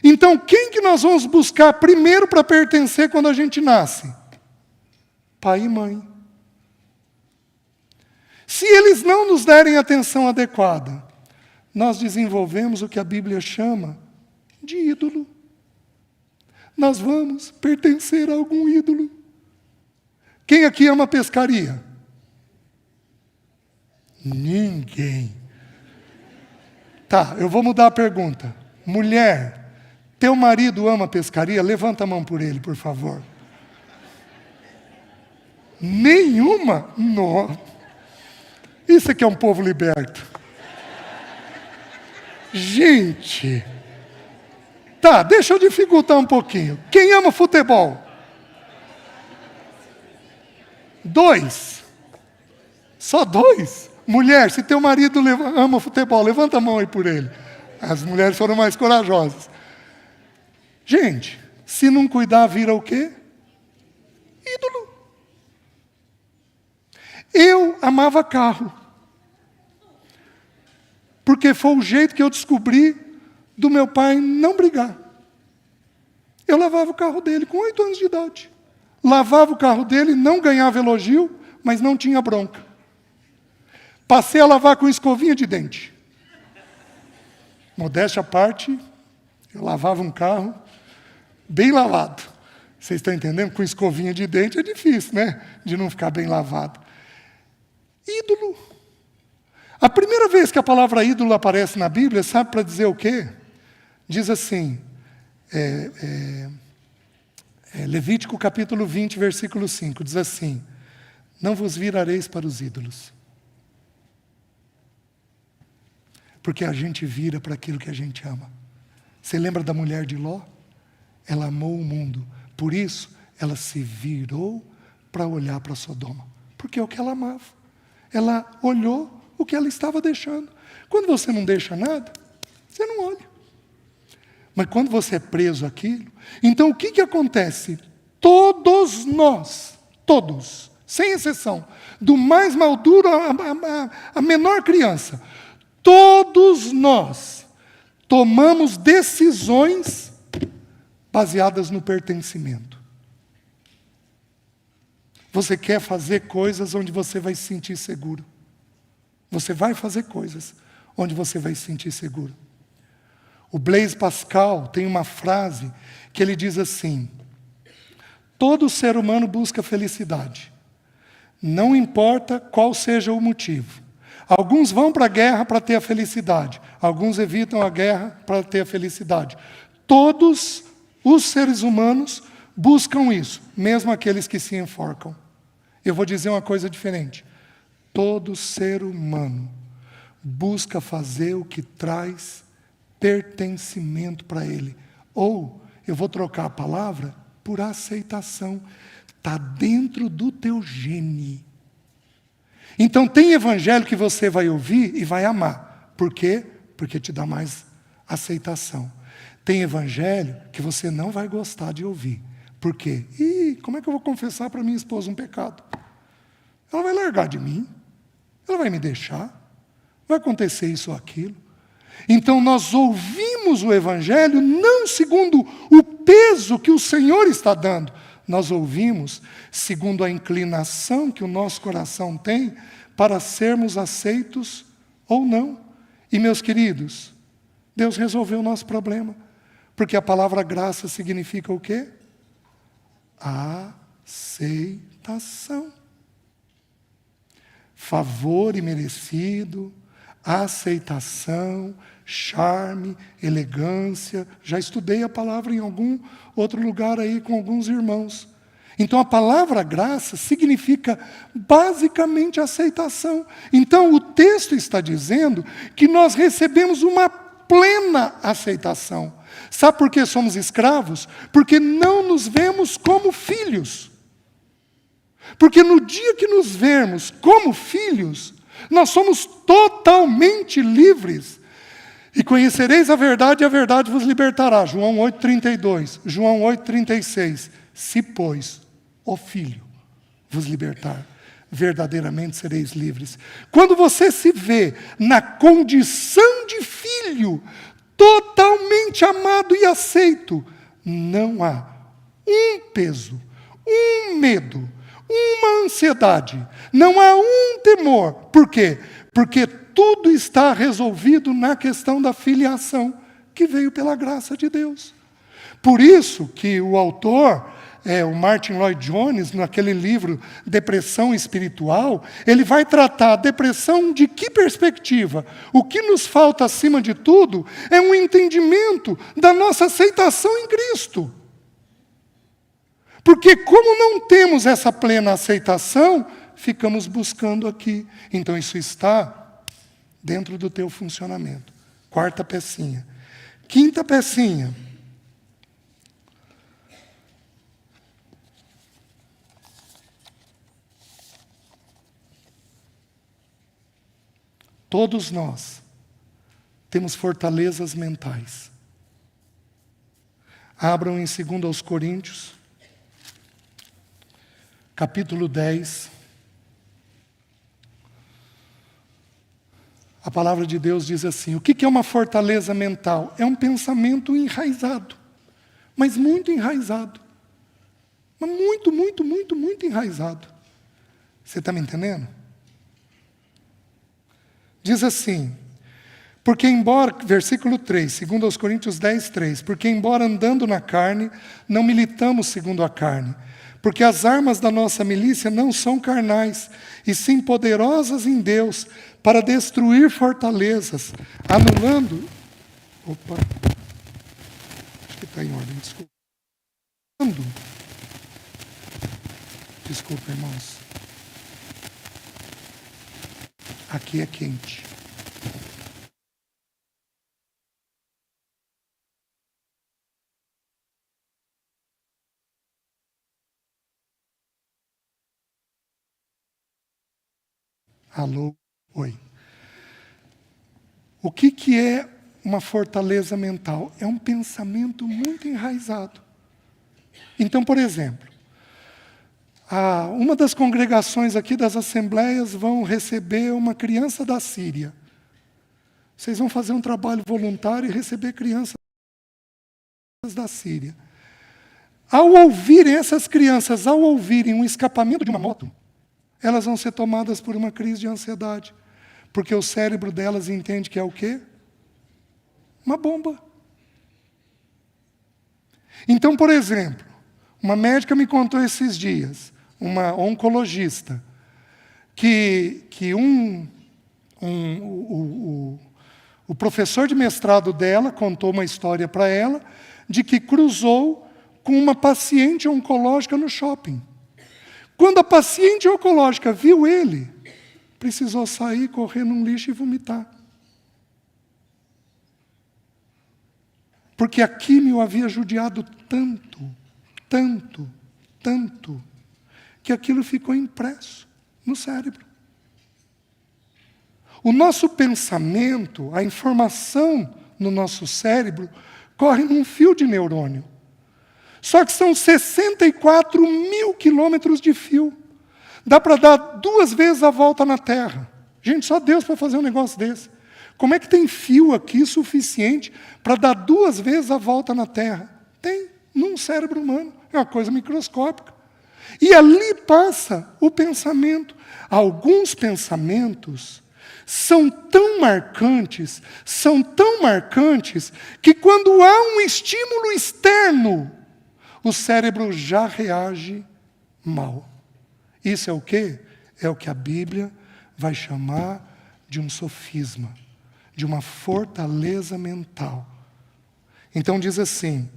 Então, quem que nós vamos buscar primeiro para pertencer quando a gente nasce? Pai e mãe. Se eles não nos derem atenção adequada, nós desenvolvemos o que a Bíblia chama de ídolo. Nós vamos pertencer a algum ídolo. Quem aqui ama pescaria? Ninguém. Tá, eu vou mudar a pergunta. Mulher, teu marido ama pescaria? Levanta a mão por ele, por favor. Nenhuma? Não. Isso aqui é um povo liberto. Gente. Tá, deixa eu dificultar um pouquinho. Quem ama futebol? 2. Só 2? Mulher, se teu marido ama futebol, levanta a mão aí por ele. As mulheres foram mais corajosas. Gente, se não cuidar, vira o quê? Ídolo. Eu amava carro. Porque foi o jeito que eu descobri do meu pai não brigar. Eu lavava o carro dele com 8 anos de idade. Lavava o carro dele, não ganhava elogio, mas não tinha bronca. Passei a lavar com escovinha de dente. Modéstia à parte, eu lavava um carro bem lavado. Vocês estão entendendo? Com escovinha de dente é difícil, né? De não ficar bem lavado. Ídolo. A primeira vez que a palavra ídolo aparece na Bíblia, sabe para dizer o quê? Diz assim, Levítico capítulo 20, versículo 5, diz assim, não vos virareis para os ídolos. Porque a gente vira para aquilo que a gente ama. Você lembra da mulher de Ló? Ela amou o mundo. Por isso, ela se virou para olhar para Sodoma. Porque é o que ela amava. Ela olhou o que ela estava deixando. Quando você não deixa nada, você não olha. Mas quando você é preso àquilo, então o que acontece? Todos nós, todos, sem exceção, do mais maduro à menor criança, todos nós tomamos decisões baseadas no pertencimento. Você quer fazer coisas onde você vai se sentir seguro. Você vai fazer coisas onde você vai se sentir seguro. O Blaise Pascal tem uma frase que ele diz assim, todo ser humano busca felicidade. Não importa qual seja o motivo. Alguns vão para a guerra para ter a felicidade. Alguns evitam a guerra para ter a felicidade. Todos os seres humanos buscam isso, mesmo aqueles que se enforcam. Eu vou dizer uma coisa diferente. Todo ser humano busca fazer o que traz pertencimento para ele. Ou, eu vou trocar a palavra por aceitação. Está dentro do teu gene. Então tem evangelho que você vai ouvir e vai amar. Por quê? Porque te dá mais aceitação. Tem evangelho que você não vai gostar de ouvir. Por quê? Como é que eu vou confessar para minha esposa um pecado? Ela vai largar de mim. Ela vai me deixar. Vai acontecer isso ou aquilo. Então nós ouvimos o evangelho não segundo o peso que o Senhor está dando. Nós ouvimos segundo a inclinação que o nosso coração tem para sermos aceitos ou não. E, meus queridos, Deus resolveu o nosso problema. Porque a palavra graça significa o quê? Aceitação. Favor imerecido, aceitação, charme, elegância. Já estudei a palavra em algum outro lugar aí com alguns irmãos. Então a palavra graça significa basicamente aceitação. Então o texto está dizendo que nós recebemos uma plena aceitação. Sabe por que somos escravos? Porque não nos vemos como filhos. Porque no dia que nos vermos como filhos, nós somos totalmente livres. E conhecereis a verdade, e a verdade vos libertará. João 8,32. João 8,36. Se, pois, o Filho vos libertar, verdadeiramente sereis livres. Quando você se vê na condição de filho, totalmente totalmente amado e aceito, não há um peso, um medo, uma ansiedade, não há um temor. Por quê? Porque tudo está resolvido na questão da filiação, que veio pela graça de Deus. Por isso que o autor, o Martin Lloyd Jones, naquele livro Depressão Espiritual, ele vai tratar a depressão de que perspectiva? O que nos falta, acima de tudo, é um entendimento da nossa aceitação em Cristo. Porque como não temos essa plena aceitação, ficamos buscando aqui. Então isso está dentro do teu funcionamento. Quarta pecinha. Quinta pecinha. Todos nós temos fortalezas mentais. Abram em 2 Coríntios, capítulo 10. A palavra de Deus diz assim: o que é uma fortaleza mental? É um pensamento enraizado, mas muito enraizado. Mas muito, muito, muito, muito enraizado. Você está me entendendo? Diz assim, porque embora, versículo 3, 2 Coríntios 10, 3, porque embora andando na carne, não militamos segundo a carne, porque as armas da nossa milícia não são carnais, e sim poderosas em Deus, para destruir fortalezas, anulando... Opa, acho que está em ordem, desculpa. Desculpa, irmãos. Aqui é quente. Alô? Oi. O que é uma fortaleza mental? É um pensamento muito enraizado. Então, por exemplo, uma das congregações aqui das assembleias vão receber uma criança da Síria. Vocês vão fazer um trabalho voluntário e receber crianças da Síria. Ao ouvirem essas crianças, ao ouvirem um escapamento de uma moto, elas vão ser tomadas por uma crise de ansiedade, porque o cérebro delas entende que é o quê? Uma bomba. Então, por exemplo, uma médica me contou esses dias, uma oncologista, que o professor de mestrado dela contou uma história para ela de que cruzou com uma paciente oncológica no shopping. Quando a paciente oncológica viu ele, precisou sair, correr num lixo e vomitar. Porque a químio havia judiado tanto, tanto, tanto, que aquilo ficou impresso no cérebro. O nosso pensamento, a informação no nosso cérebro, corre num fio de neurônio. Só que são 64 mil quilômetros de fio. Dá para dar 2 vezes a volta na Terra. Gente, só Deus para fazer um negócio desse. Como é que tem fio aqui suficiente para dar 2 vezes a volta na Terra? Tem, num cérebro humano. É uma coisa microscópica. E ali passa o pensamento. Alguns pensamentos são tão marcantes, que quando há um estímulo externo, o cérebro já reage mal. Isso é o quê? É o que a Bíblia vai chamar de um sofisma, de uma fortaleza mental. Então diz assim: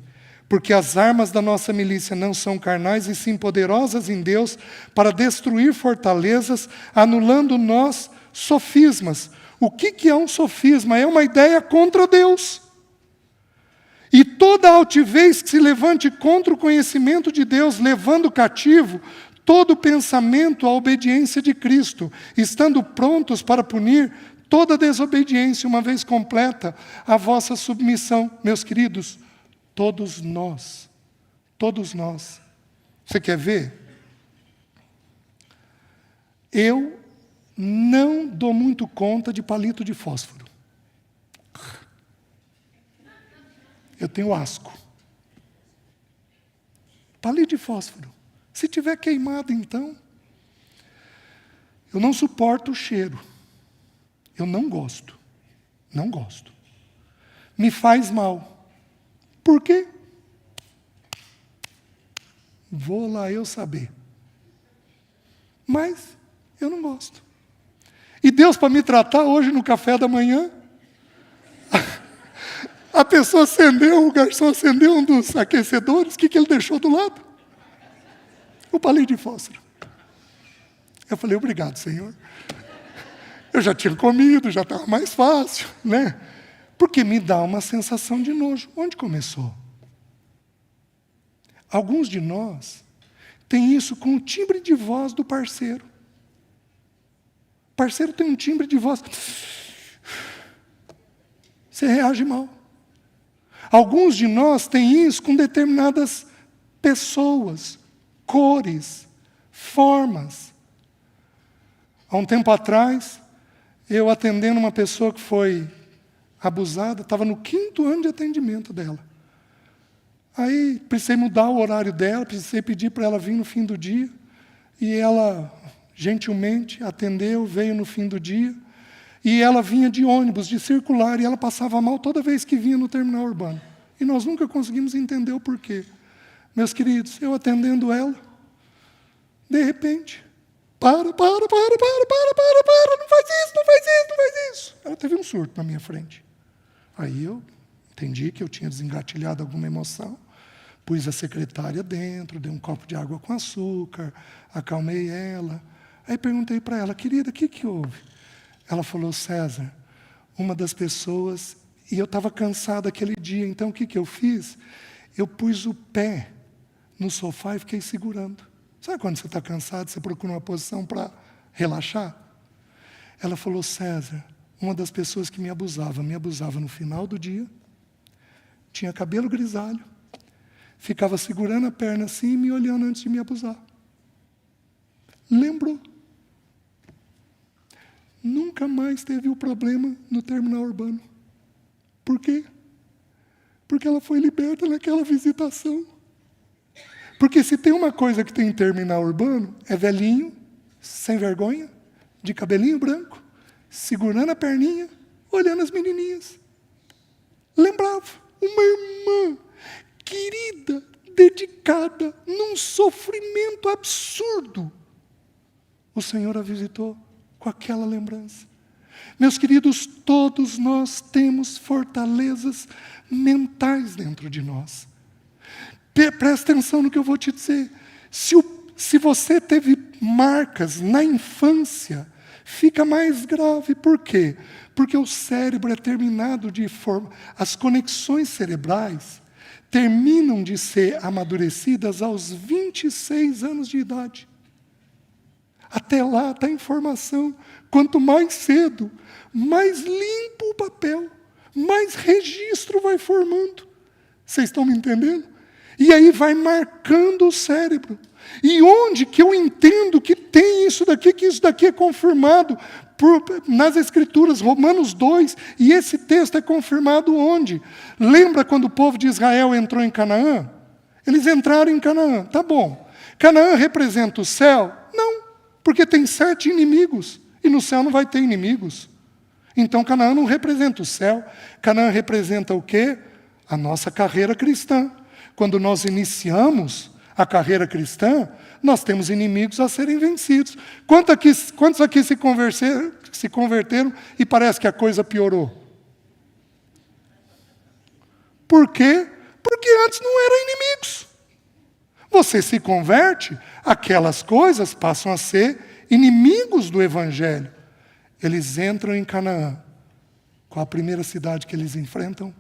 porque as armas da nossa milícia não são carnais, e sim poderosas em Deus, para destruir fortalezas, anulando nós sofismas. O que é um sofisma? É uma ideia contra Deus. E toda altivez que se levante contra o conhecimento de Deus, levando cativo todo pensamento à obediência de Cristo, estando prontos para punir toda desobediência, uma vez completa a vossa submissão. Meus queridos, todos nós. Você quer ver? Eu não dou muito conta de palito de fósforo. Eu tenho asco. Palito de fósforo. Se tiver queimado, então. Eu não suporto o cheiro. Eu não gosto. Não gosto. Me faz mal. Por quê? Vou lá eu saber. Mas eu não gosto. E Deus, para me tratar hoje no café da manhã, a pessoa acendeu, o garçom acendeu um dos aquecedores, o que ele deixou do lado? O palito de fósforo. Eu falei, obrigado, Senhor. Eu já tinha comido, já estava mais fácil, né? Porque me dá uma sensação de nojo. Onde começou? Alguns de nós têm isso com o timbre de voz do parceiro. O parceiro tem um timbre de voz. Você reage mal. Alguns de nós têm isso com determinadas pessoas, cores, formas. Há um tempo atrás, eu atendendo uma pessoa que foi abusada, estava no 5º ano de atendimento dela. Aí precisei mudar o horário dela, precisei pedir para ela vir no fim do dia, e ela gentilmente atendeu, veio no fim do dia, e ela vinha de ônibus, de circular, e ela passava mal toda vez que vinha no terminal urbano. E nós nunca conseguimos entender o porquê. Meus queridos, eu atendendo ela, de repente, para, não faz isso. Ela teve um surto na minha frente. Aí eu entendi que eu tinha desengatilhado alguma emoção, pus a secretária dentro, dei um copo de água com açúcar, acalmei ela. Aí perguntei para ela, querida, o que houve? Ela falou, César, uma das pessoas, e eu estava cansado aquele dia, então o que eu fiz? Eu pus o pé no sofá e fiquei segurando. Sabe quando você está cansado, você procura uma posição para relaxar? Ela falou, César, uma das pessoas que me abusava no final do dia, tinha cabelo grisalho, ficava segurando a perna assim e me olhando antes de me abusar. Lembrou. Nunca mais teve o problema no terminal urbano. Por quê? Porque ela foi liberta naquela visitação. Porque se tem uma coisa que tem em terminal urbano, é velhinho, sem vergonha, de cabelinho branco, segurando a perninha, olhando as menininhas. Lembrava, uma irmã querida, dedicada, num sofrimento absurdo. O Senhor a visitou com aquela lembrança. Meus queridos, todos nós temos fortalezas mentais dentro de nós. Presta atenção no que eu vou te dizer. Se você teve marcas na infância, fica mais grave. Por quê? Porque o cérebro é terminado de formar. As conexões cerebrais terminam de ser amadurecidas aos 26 anos de idade. Até lá está a informação. Quanto mais cedo, mais limpo o papel, mais registro vai formando. Vocês estão me entendendo? E aí vai marcando o cérebro. E onde que eu entendo que tem isso daqui, que isso daqui é confirmado nas Escrituras, Romanos 2, e esse texto é confirmado onde? Lembra quando o povo de Israel entrou em Canaã? Eles entraram em Canaã, tá bom. Canaã representa o céu? Não, porque tem 7 inimigos, e no céu não vai ter inimigos. Então Canaã não representa o céu. Canaã representa o quê? A nossa carreira cristã. Quando nós iniciamos a carreira cristã, nós temos inimigos a serem vencidos. Quantos aqui se converteram e parece que a coisa piorou? Por quê? Porque antes não eram inimigos. Você se converte, aquelas coisas passam a ser inimigos do Evangelho. Eles entram em Canaã. Qual a primeira cidade que eles enfrentam?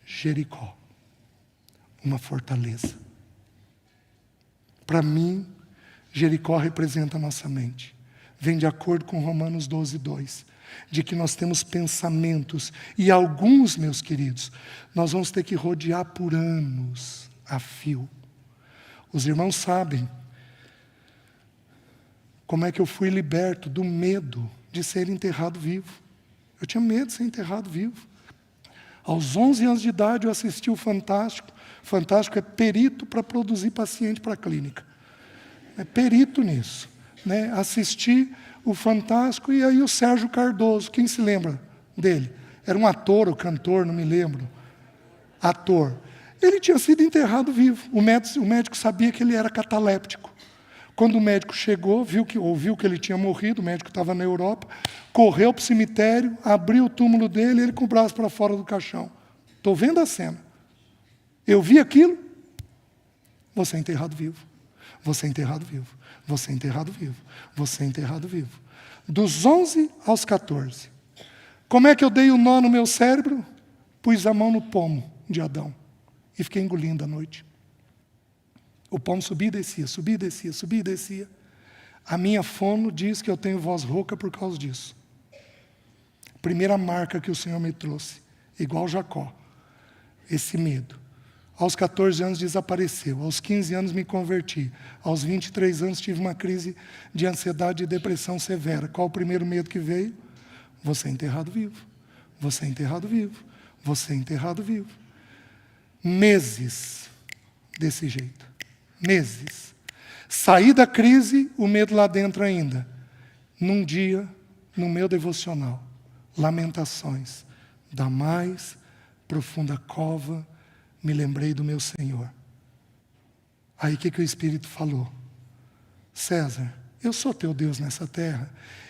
Jericó. Uma fortaleza. Para mim, Jericó representa a nossa mente. Vem de acordo com Romanos 12, 2. De que nós temos pensamentos. E alguns, meus queridos, nós vamos ter que rodear por anos a fio. Os irmãos sabem como é que eu fui liberto do medo de ser enterrado vivo. Eu tinha medo de ser enterrado vivo. Aos 11 anos de idade eu assisti o Fantástico. Fantástico é perito para produzir paciente para a clínica. É perito nisso. Né? Assisti o Fantástico e aí o Sérgio Cardoso, quem se lembra dele? Era um ator ou cantor, não me lembro. Ator. Ele tinha sido enterrado vivo. O médico sabia que ele era cataléptico. Quando o médico chegou, ouviu que ele tinha morrido, o médico estava na Europa, correu para o cemitério, abriu o túmulo dele, ele com o braço para fora do caixão. Estou vendo a cena. Eu vi aquilo, você é enterrado vivo. Você é enterrado vivo. Você é enterrado vivo. Você é enterrado vivo. Dos 11 aos 14. Como é que eu dei o nó no meu cérebro? Pus a mão no pomo de Adão e fiquei engolindo à noite. O pomo subia e descia, subia e descia, subia e descia. A minha fono diz que eu tenho voz rouca por causa disso. Primeira marca que o Senhor me trouxe, igual Jacó, esse medo. Aos 14 anos desapareceu, aos 15 anos me converti, aos 23 anos tive uma crise de ansiedade e depressão severa. Qual o primeiro medo que veio? Você é enterrado vivo, você é enterrado vivo, você é enterrado vivo. Meses desse jeito, meses. Saí da crise, o medo lá dentro ainda. Num dia, no meu devocional, Lamentações, da mais profunda cova, me lembrei do meu Senhor. Aí o que o Espírito falou? César, eu sou teu Deus nessa terra.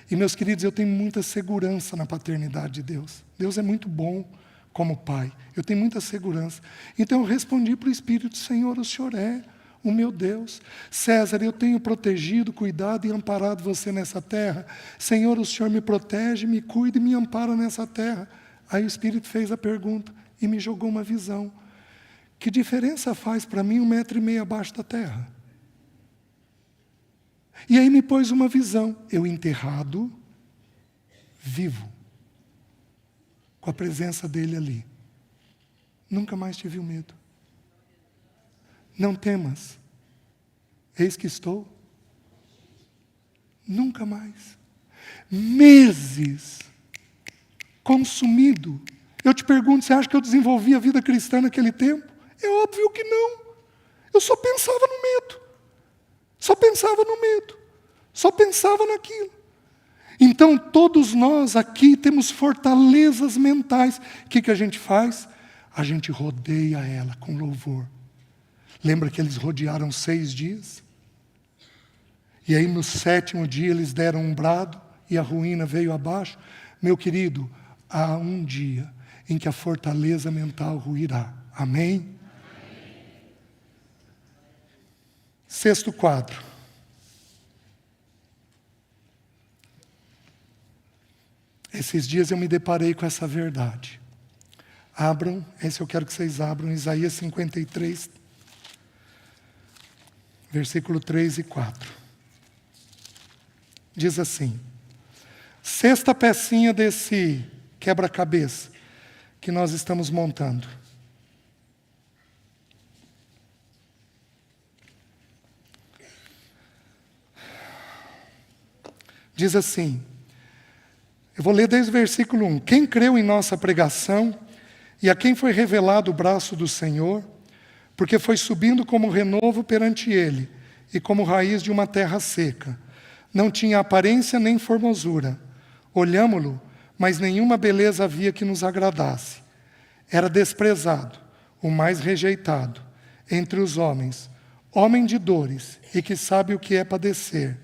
E meus queridos, eu tenho muita segurança na paternidade de Deus. Deus é muito bom como Pai. Eu tenho muita segurança. Então eu respondi para o Espírito, Senhor, o Senhor é o meu Deus. César, eu tenho protegido, cuidado e amparado você nessa terra. Senhor, o Senhor me protege, me cuida e me ampara nessa terra. Aí o Espírito fez a pergunta e me jogou uma visão. Que diferença faz para mim 1,5 metro abaixo da terra? E aí me pôs uma visão. Eu enterrado, vivo, com a presença dele ali. Nunca mais tive o medo. Não temas, eis que estou. Nunca mais. Meses consumido. Eu te pergunto, você acha que eu desenvolvi a vida cristã naquele tempo? É óbvio que não. Eu só pensava no medo. Só pensava no medo. Só pensava naquilo. Então, todos nós aqui temos fortalezas mentais. O que a gente faz? A gente rodeia ela com louvor. Lembra que eles rodearam 6 dias? E aí no 7º dia eles deram um brado e a ruína veio abaixo. Meu querido, há um dia em que a fortaleza mental ruirá. Amém? Sexto quadro. Esses dias eu me deparei com essa verdade. Abram, esse eu quero que vocês abram, Isaías 53, versículo 3 e 4. Diz assim, 6ª pecinha desse quebra-cabeça que nós estamos montando. Diz assim, eu vou ler desde o versículo 1. Quem creu em nossa pregação e a quem foi revelado o braço do Senhor, porque foi subindo como renovo perante ele e como raiz de uma terra seca. Não tinha aparência nem formosura. Olhámo-lo, mas nenhuma beleza havia que nos agradasse. Era desprezado, o mais rejeitado entre os homens, homem de dores e que sabe o que é padecer.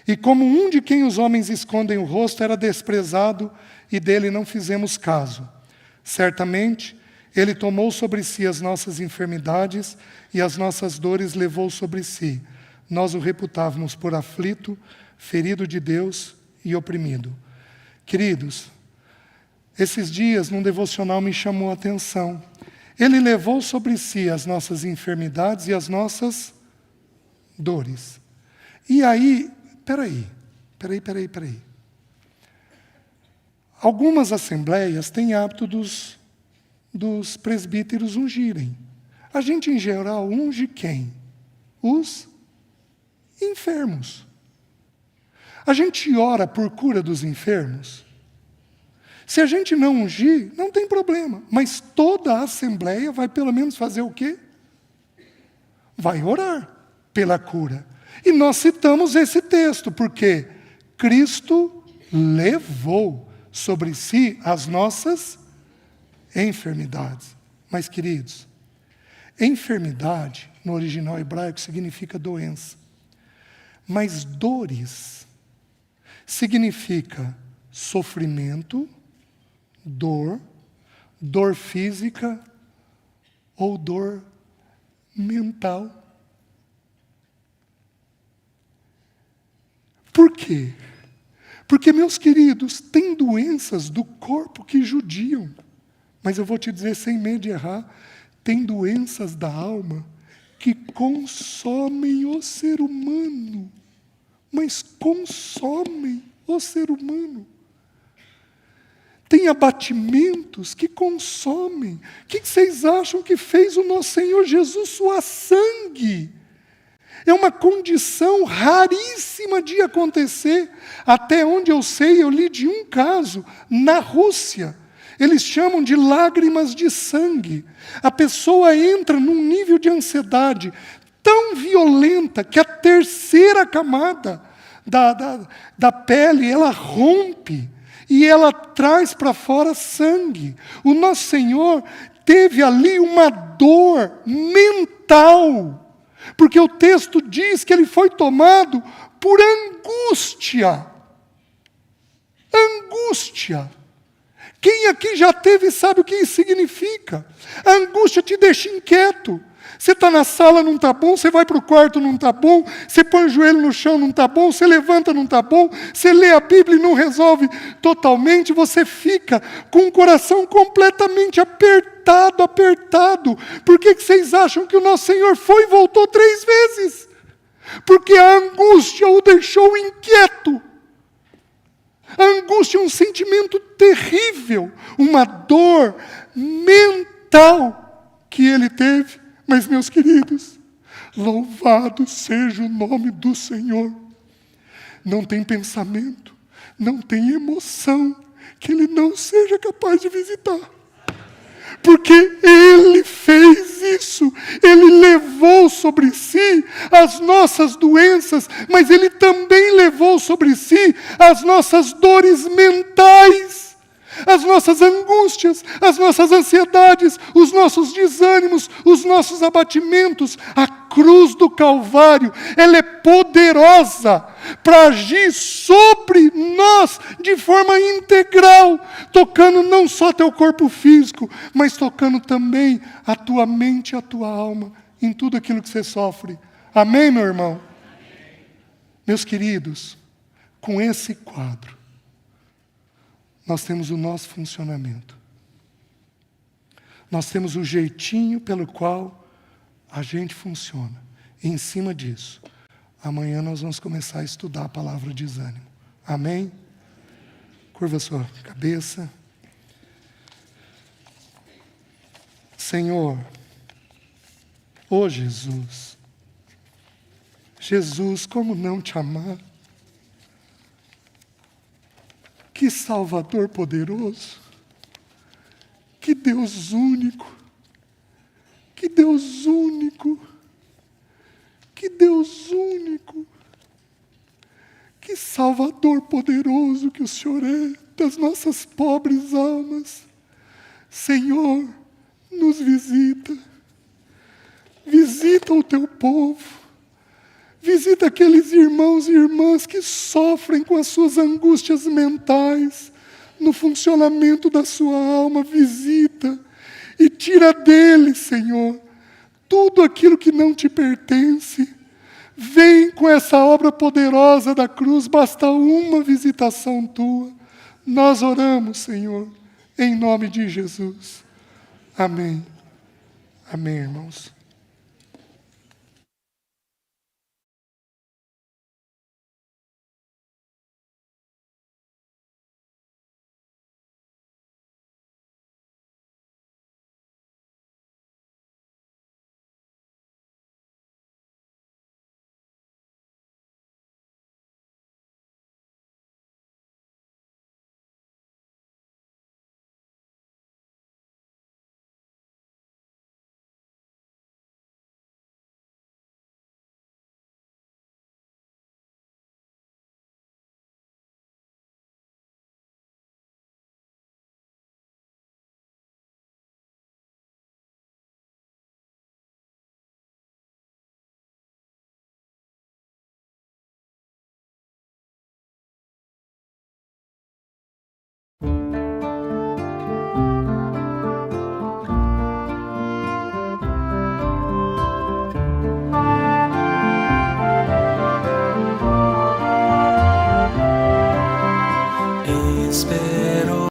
E como um de quem os homens escondem o rosto, era desprezado e dele não fizemos caso. Certamente, ele tomou sobre si as nossas enfermidades e as nossas dores levou sobre si. Nós o reputávamos por aflito, ferido de Deus e oprimido. Queridos, esses dias num devocional me chamou a atenção. Ele levou sobre si as nossas enfermidades e as nossas dores. E aí, peraí. Algumas assembleias têm hábito dos presbíteros ungirem. A gente, em geral, unge quem? Os enfermos. A gente ora por cura dos enfermos. Se a gente não ungir, não tem problema. Mas toda a assembleia vai pelo menos fazer o quê? Vai orar pela cura. E nós citamos esse texto, porque Cristo levou sobre si as nossas enfermidades. Mas, queridos, enfermidade, no original hebraico, significa doença. Mas dores significa sofrimento, dor física ou dor mental. Por quê? Porque, meus queridos, tem doenças do corpo que judiam. Mas eu vou te dizer sem medo de errar, tem doenças da alma que consomem o ser humano. Mas consomem o ser humano. Tem abatimentos que consomem. O que vocês acham que fez o nosso Senhor Jesus suar sangue? É uma condição raríssima de acontecer. Até onde eu sei, eu li de um caso na Rússia. Eles chamam de lágrimas de sangue. A pessoa entra num nível de ansiedade tão violenta que a terceira camada da pele, ela rompe e ela traz para fora sangue. O nosso Senhor teve ali uma dor mental, porque o texto diz que ele foi tomado por angústia. Angústia. Quem aqui já teve sabe o que isso significa. A angústia te deixa inquieto. Você está na sala, não está bom, você vai para o quarto, não está bom, você põe o joelho no chão, não está bom, você levanta, não está bom, você lê a Bíblia e não resolve totalmente, você fica com o coração completamente apertado. Por que vocês acham que o nosso Senhor foi e voltou 3 vezes? Porque a angústia o deixou inquieto. A angústia é um sentimento terrível, uma dor mental que ele teve. Mas, meus queridos, louvado seja o nome do Senhor. Não tem pensamento, não tem emoção que ele não seja capaz de visitar. Porque ele fez isso, ele levou sobre si as nossas doenças, mas ele também levou sobre si as nossas dores mentais, as nossas angústias, as nossas ansiedades, os nossos desânimos, os nossos abatimentos. A cruz do Calvário, ela é poderosa para agir sobre nós de forma integral, tocando não só teu corpo físico, mas tocando também a tua mente e a tua alma, em tudo aquilo que você sofre. Amém, meu irmão? Amém. Meus queridos, com esse quadro, nós temos o nosso funcionamento. Nós temos o jeitinho pelo qual a gente funciona. E em cima disso, amanhã nós vamos começar a estudar a palavra desânimo. Amém? Curva a sua cabeça. Senhor, ó Jesus, Jesus, como não te amar? Que Salvador poderoso, que Deus único, que Deus único, que Deus único, que Salvador poderoso que o Senhor é das nossas pobres almas. Senhor, nos visita, visita o teu povo, visita aqueles irmãos e irmãs que sofrem com as suas angústias mentais, no funcionamento da sua alma, visita e tira deles, Senhor, tudo aquilo que não te pertence. Vem com essa obra poderosa da cruz, basta uma visitação tua. Nós oramos, Senhor, em nome de Jesus. Amém. Amém, irmãos. esperança.